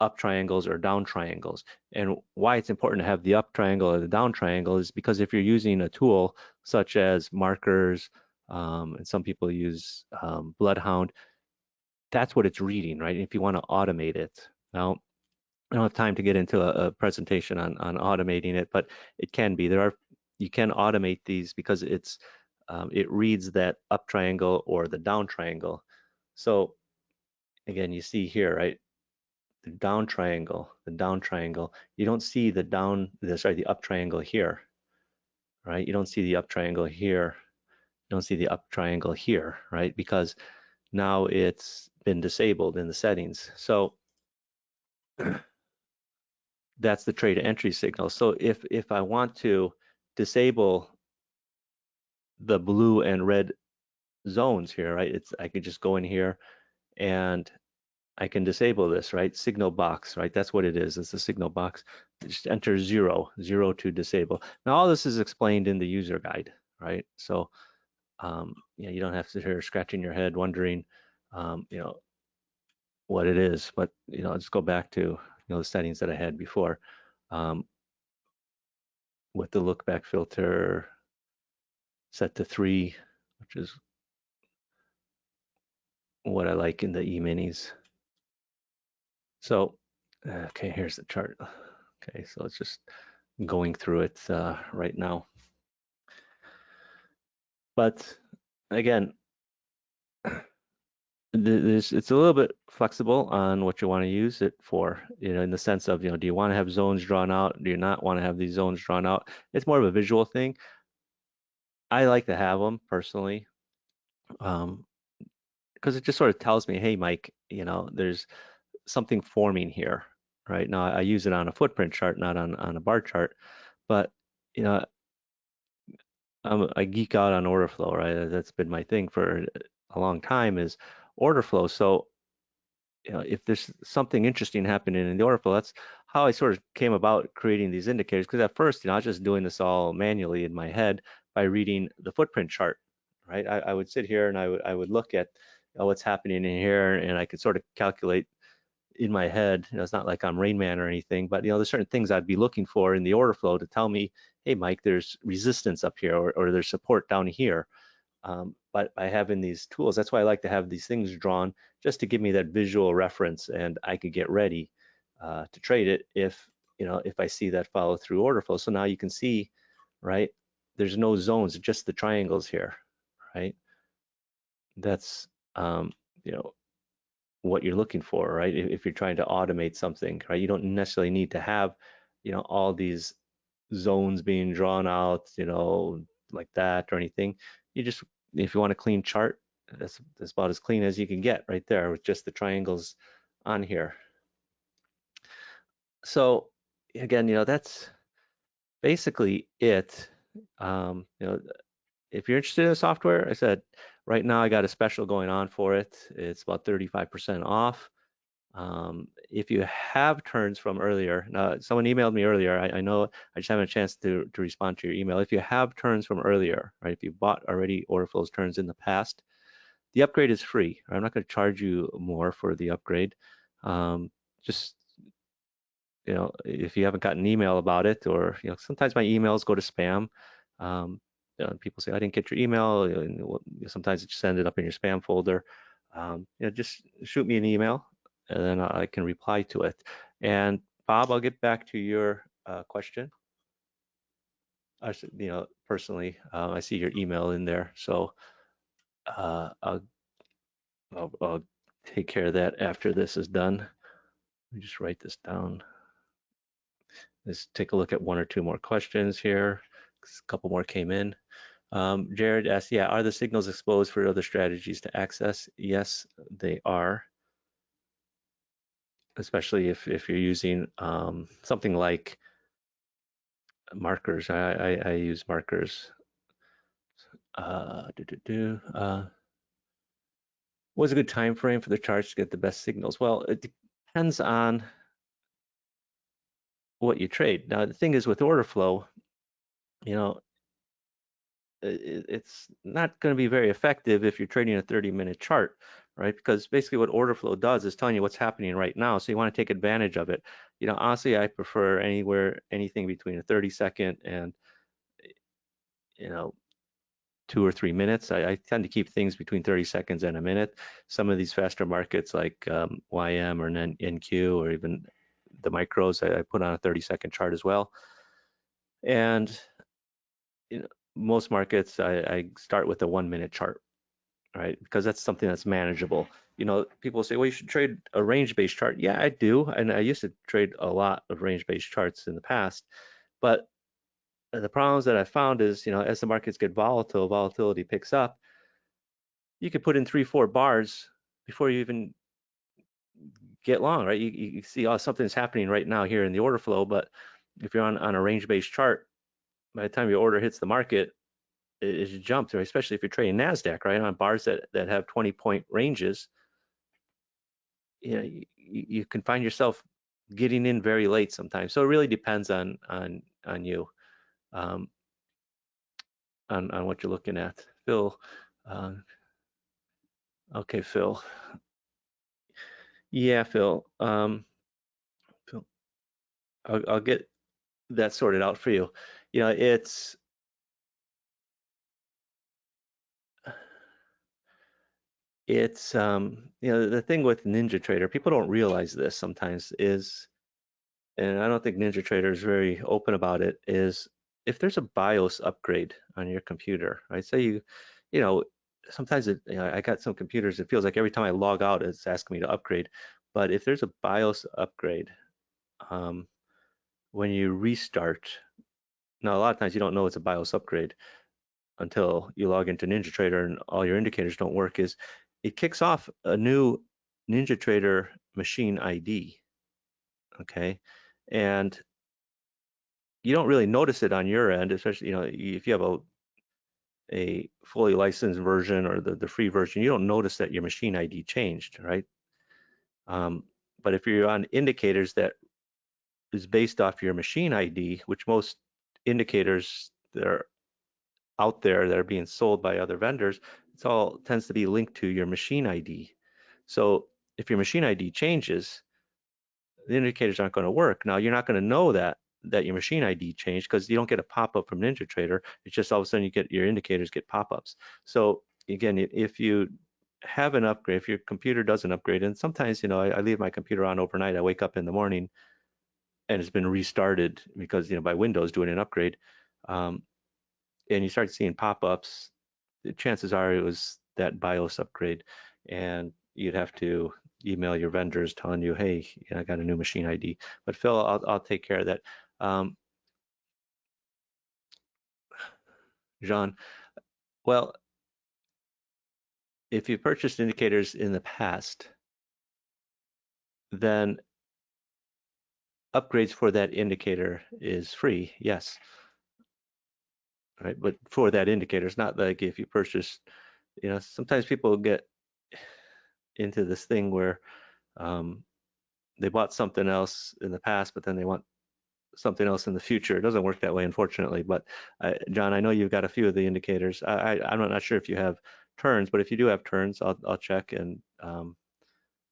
up triangles or down triangles. And why it's important to have the up triangle or the down triangle is because if you're using a tool such as markers, and some people use Bloodhound, that's what it's reading, right? If you want to automate it. Now, I don't have time to get into a presentation on automating it, but it can be. You can automate these because it reads that up triangle or the down triangle. So again, you see here, right? The down triangle. You don't see the up triangle here, right? You don't see the up triangle here. You don't see the up triangle here, right? Because now it's been disabled in the settings. So that's the trade entry signal. So if I want to disable the blue and red zones here, right? I could just go in here and I can disable this, right? Signal box, right? That's what it is. It's a signal box. Just enter zero to disable. Now all this is explained in the user guide, right? So you don't have to sit here scratching your head wondering, um, you know, what it is. But I'll just go back to the settings that I had before. Um, with the look back filter set to 3, which is what I like in the e-minis. So, okay, here's the chart. Okay, so it's just going through it right now. But again, it's a little bit flexible on what you want to use it for, in the sense of, do you want to have zones drawn out? Do you not want to have these zones drawn out? It's more of a visual thing. I like to have them personally, because it just sort of tells me, hey, Mike, there's something forming here, right? Now I use it on a footprint chart, not on a bar chart, but you know, I geek out on order flow, right? That's been my thing for a long time is order flow. So, if there's something interesting happening in the order flow, that's how I sort of came about creating these indicators. Because at first, I was just doing this all manually in my head by reading the footprint chart, right? I would sit here and I would look at what's happening in here, and I could sort of calculate in my head. It's not like I'm Rain Man or anything, but there's certain things I'd be looking for in the order flow to tell me, hey, Mike, there's resistance up here, or there's support down here. But by having these tools, that's why I like to have these things drawn, just to give me that visual reference, and I could get ready to trade it if I see that follow through order flow. So now you can see, right? There's no zones, just the triangles here, right? That's you know what you're looking for, right? If you're trying to automate something, right? You don't necessarily need to have, all these zones being drawn out, like that or anything. You just, if you want a clean chart, that's about as clean as you can get right there with just the triangles on here. So again, that's basically it. If you're interested in the software, I said, right now I got a special going on for it. It's about 35% off. If you have turns from earlier, now someone emailed me earlier. I know I just haven't had a chance to respond to your email. If you have turns from earlier, right? If you bought already Orderflows turns in the past, the upgrade is free. Right? I'm not going to charge you more for the upgrade. Just if you haven't gotten an email about it, or sometimes my emails go to spam. Um, People say I didn't get your email, and sometimes it just ended up in your spam folder. Just shoot me an email, and then I can reply to it. And Bob, I'll get back to your question. Personally, I see your email in there, so uh, I'll, I'll take care of that after this is done. Let me just write this down. Let's take a look at one or two more questions here. A couple more came in. Jared asked, yeah, are the signals exposed for other strategies to access? Yes, they are, especially if you're using something like markers. I use markers. What's a good time frame for the charts to get the best signals? Well, it depends on what you trade. Now, the thing is with order flow, you know, it's not going to be very effective if you're trading a 30-minute chart, right? Because basically what order flow does is telling you what's happening right now. So you want to take advantage of it. Honestly, I prefer anything between a 30-second and, you know, 2 or 3 minutes. I tend to keep things between 30 seconds and a minute. Some of these faster markets like YM or NQ or even the micros, I put on a 30-second chart as well. And most markets, I start with a 1-minute chart, right? Because that's something that's manageable. People say, well, you should trade a range-based chart. Yeah, I do. And I used to trade a lot of range-based charts in the past. But the problems that I found is, as the markets get volatile, volatility picks up, you could put in 3, 4 bars before you even get long, right? You see, oh, something's happening right now here in the order flow, but if you're on a range-based chart, by the time your order hits the market, it jumps, right? Especially if you're trading NASDAQ, right? On bars that have 20-point ranges, you can find yourself getting in very late sometimes. So it really depends on you, um, on what you're looking at. Phil, okay, Phil. Yeah, Phil. Phil, I'll get that sorted out for you. It's the thing with NinjaTrader, people don't realize this sometimes is, and I don't think NinjaTrader is very open about it, is if there's a BIOS upgrade on your computer, right? Say you know, sometimes I got some computers, it feels like every time I log out, it's asking me to upgrade. But if there's a BIOS upgrade, um, when you restart, now a lot of times you don't know it's a BIOS upgrade until you log into NinjaTrader and all your indicators don't work, is it kicks off a new NinjaTrader machine ID, okay? And you don't really notice it on your end, especially, if you have a fully licensed version or the free version, you don't notice that your machine ID changed, right? But if you're on indicators that is based off your machine ID, which most indicators that are out there that are being sold by other vendors, it's all tends to be linked to your machine ID. So if your machine ID changes, the indicators aren't going to work. Now you're not going to know that your machine ID changed because you don't get a pop-up from NinjaTrader. It's just all of a sudden you get your indicators get pop-ups. So again, if you have an upgrade, if your computer doesn't upgrade, and sometimes I leave my computer on overnight, I wake up in the morning and it's been restarted because by Windows doing an upgrade, um, and you start seeing pop-ups, the chances are it was that BIOS upgrade, and you'd have to email your vendors telling you, hey, I got a new machine ID. But Phil, I'll take care of that. Jean, well, if you purchased indicators in the past, then upgrades for that indicator is free, yes, right? But for that indicator, it's not like if you purchase, sometimes people get into this thing where um, they bought something else in the past, but then they want something else in the future. It doesn't work that way, unfortunately. But John, I know you've got a few of the indicators. I'm not sure if you have turns, but if you do have turns, I'll check, and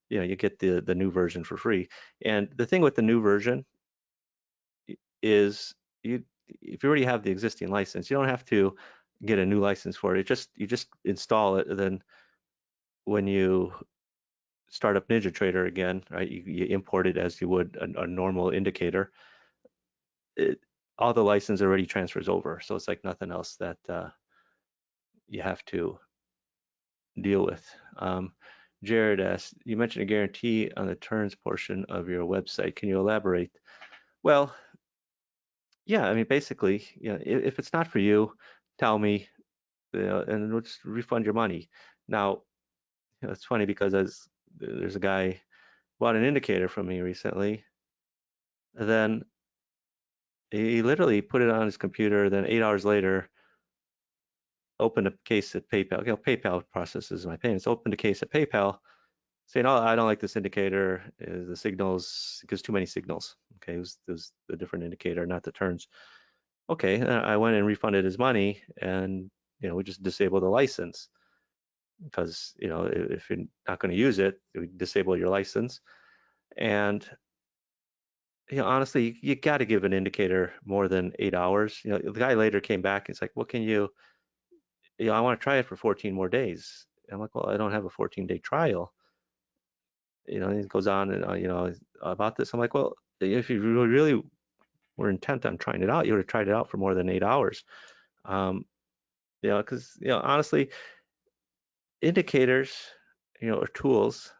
you get the new version for free. And the thing with the new version is you if you already have the existing license, you don't have to get a new license for it. You just install it, and then when you start up NinjaTrader again, right? You import it as you would a normal indicator. It, all the license already transfers over, so it's like nothing else that you have to deal with. Jared asked, you mentioned a guarantee on the turns portion of your website. Can you elaborate? Well, yeah, I mean, basically, if it's not for you, tell me, and we'll just refund your money. Now, it's funny because there's a guy bought an indicator from me recently, then he literally put it on his computer, then 8 hours later, opened a case at PayPal. PayPal processes my payments. Opened a case at PayPal, saying, "Oh, I don't like this indicator. The signals, it gives too many signals." Okay, it was a different indicator, not the turns. Okay, I went and refunded his money, and we just disabled the license because if you're not going to use it, we disable your license. And honestly, you got to give an indicator more than 8 hours. The guy later came back. He's like, "What can you? I want to try it for 14 more days." And I'm like, "Well, I don't have a 14-day trial." He goes on and about this. I'm like, "Well, if you really were intent on trying it out, you would have tried it out for more than 8 hours." Um, because honestly, indicators, or tools,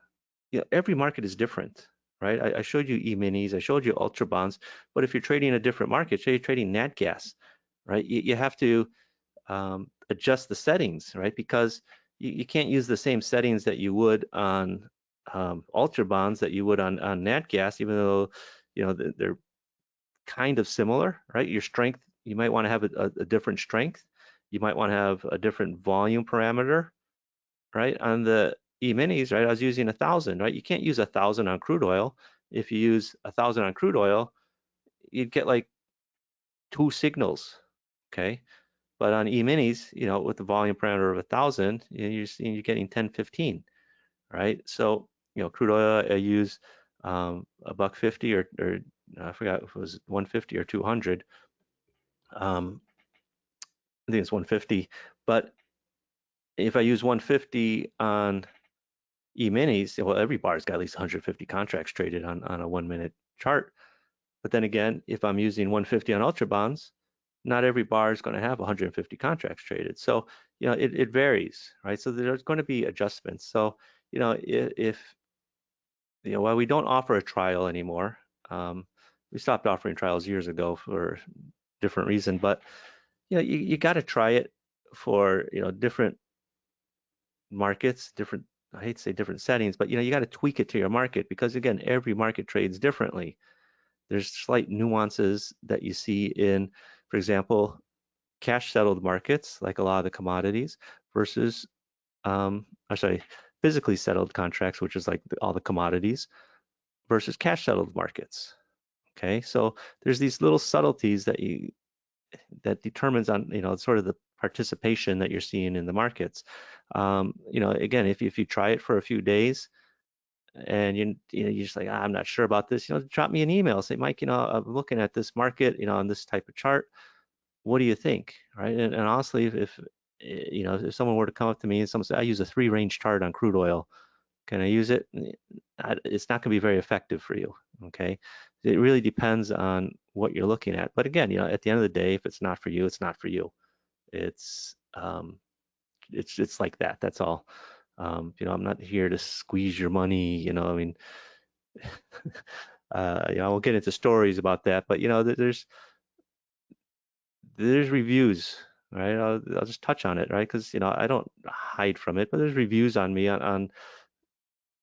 every market is different, right? I showed you E-minis, I showed you ultra bonds, but if you're trading a different market, say you're trading nat gas, right? You have to adjust the settings, right? Because you can't use the same settings that you would on ultra bonds that you would on nat gas, even though they're kind of similar, right? Your strength, you might want to have a different strength. You might want to have a different volume parameter, right? On the E-minis, right, I was using 1,000, right? You can't use 1,000 on crude oil. If you use 1,000 on crude oil, you'd get like 2 signals, okay? But on E-minis, with the volume parameter of 1,000, you're getting 10, 15, right? So, crude oil, I use a buck 50 or I forgot if it was 150 or 200. I think it's 150. But if I use 150 on E-minis, well, every bar's got at least 150 contracts traded on a 1 minute chart. But then again, if I'm using 150 on ultra bonds, not every bar is going to have 150 contracts traded. So, it varies, right? So there's going to be adjustments. So, if while we don't offer a trial anymore, we stopped offering trials years ago for different reason, but you got to try it for different markets, different, I hate to say different settings, but you got to tweak it to your market because again, every market trades differently. There's slight nuances that you see in, for example, cash settled markets, like a lot of the commodities, versus, or sorry, physically settled contracts, which is like all the commodities, versus cash settled markets. Okay, so there's these little subtleties that determines on sort of the participation that you're seeing in the markets. Again, if you try it for a few days and you're just like, I'm not sure about this, drop me an email, say, Mike, I'm looking at this market, on this type of chart. What do you think, right? And honestly, if someone were to come up to me and someone say, I use a 3-range chart on crude oil, can I use it? It's not going to be very effective for you. Okay, it really depends on what you're looking at. But again, at the end of the day, if it's not for you, it's not for you. It's it's like that. That's all. I'm not here to squeeze your money. I mean, I won't get into stories about that. But there's reviews, right? I'll just touch on it, right? Because I don't hide from it, but there's reviews on me on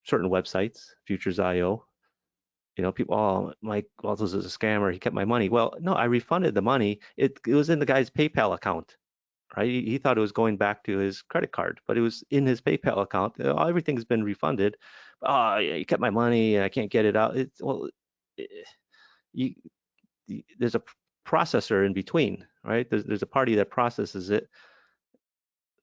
certain websites, Futures.io. People, oh, Mike Walters is a scammer. He kept my money. Well, no, I refunded the money. It was in the guy's PayPal account, right? He thought it was going back to his credit card, but it was in his PayPal account. Everything's been refunded. Oh, yeah, you kept my money. I can't get it out. Eh, you, there's a processor in between, right? There's a party that processes it.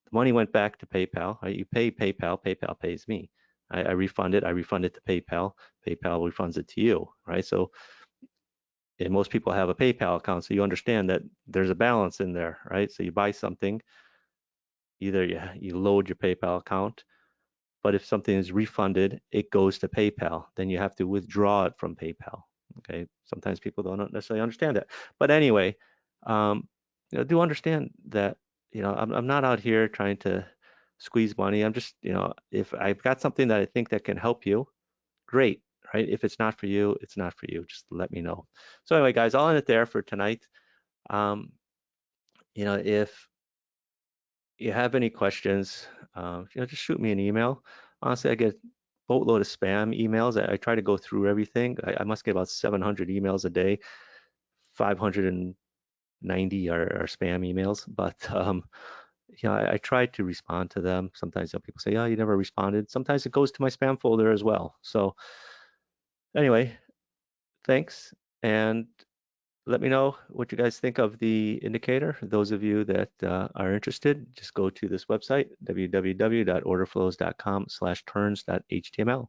The money went back to PayPal. Right? You pay PayPal. PayPal pays me. I refund it. I refund it to PayPal. PayPal refunds it to you, right? So, and most people have a PayPal account, so you understand that there's a balance in there, right? So you buy something, either you load your PayPal account, but if something is refunded, it goes to PayPal. Then you have to withdraw it from PayPal. Okay, sometimes people don't necessarily understand that. But anyway, um, do understand that, I'm not out here trying to squeeze money. I'm just, if I've got something that I think that can help you, great, right? If it's not for you, it's not for you. Just let me know. So anyway, guys, I'll end it there for tonight. Um, if you have any questions, just shoot me an email. Honestly, I get a boatload of spam emails. I try to go through everything. I must get about 700 emails a day. 590 are spam emails, but I try to respond to them. Sometimes people say, "Oh, you never responded." Sometimes it goes to my spam folder as well. So anyway, thanks, and let me know what you guys think of the indicator. Those of you that are interested, just go to this website, www.orderflows.com/turns.html.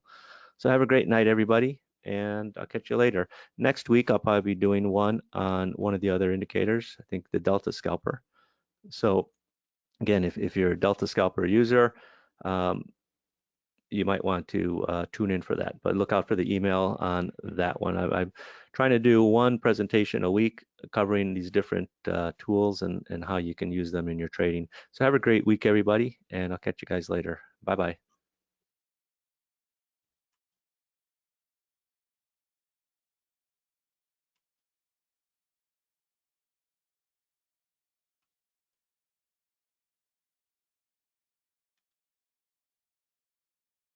So have a great night, everybody, and I'll catch you later. Next week, I'll probably be doing one on one of the other indicators, I think the Delta Scalper. So again, if you're a Delta Scalper user, um, you might want to tune in for that. But look out for the email on that one. I'm trying to do one presentation a week covering these different tools and how you can use them in your trading. So have a great week, everybody, and I'll catch you guys later. Bye-bye.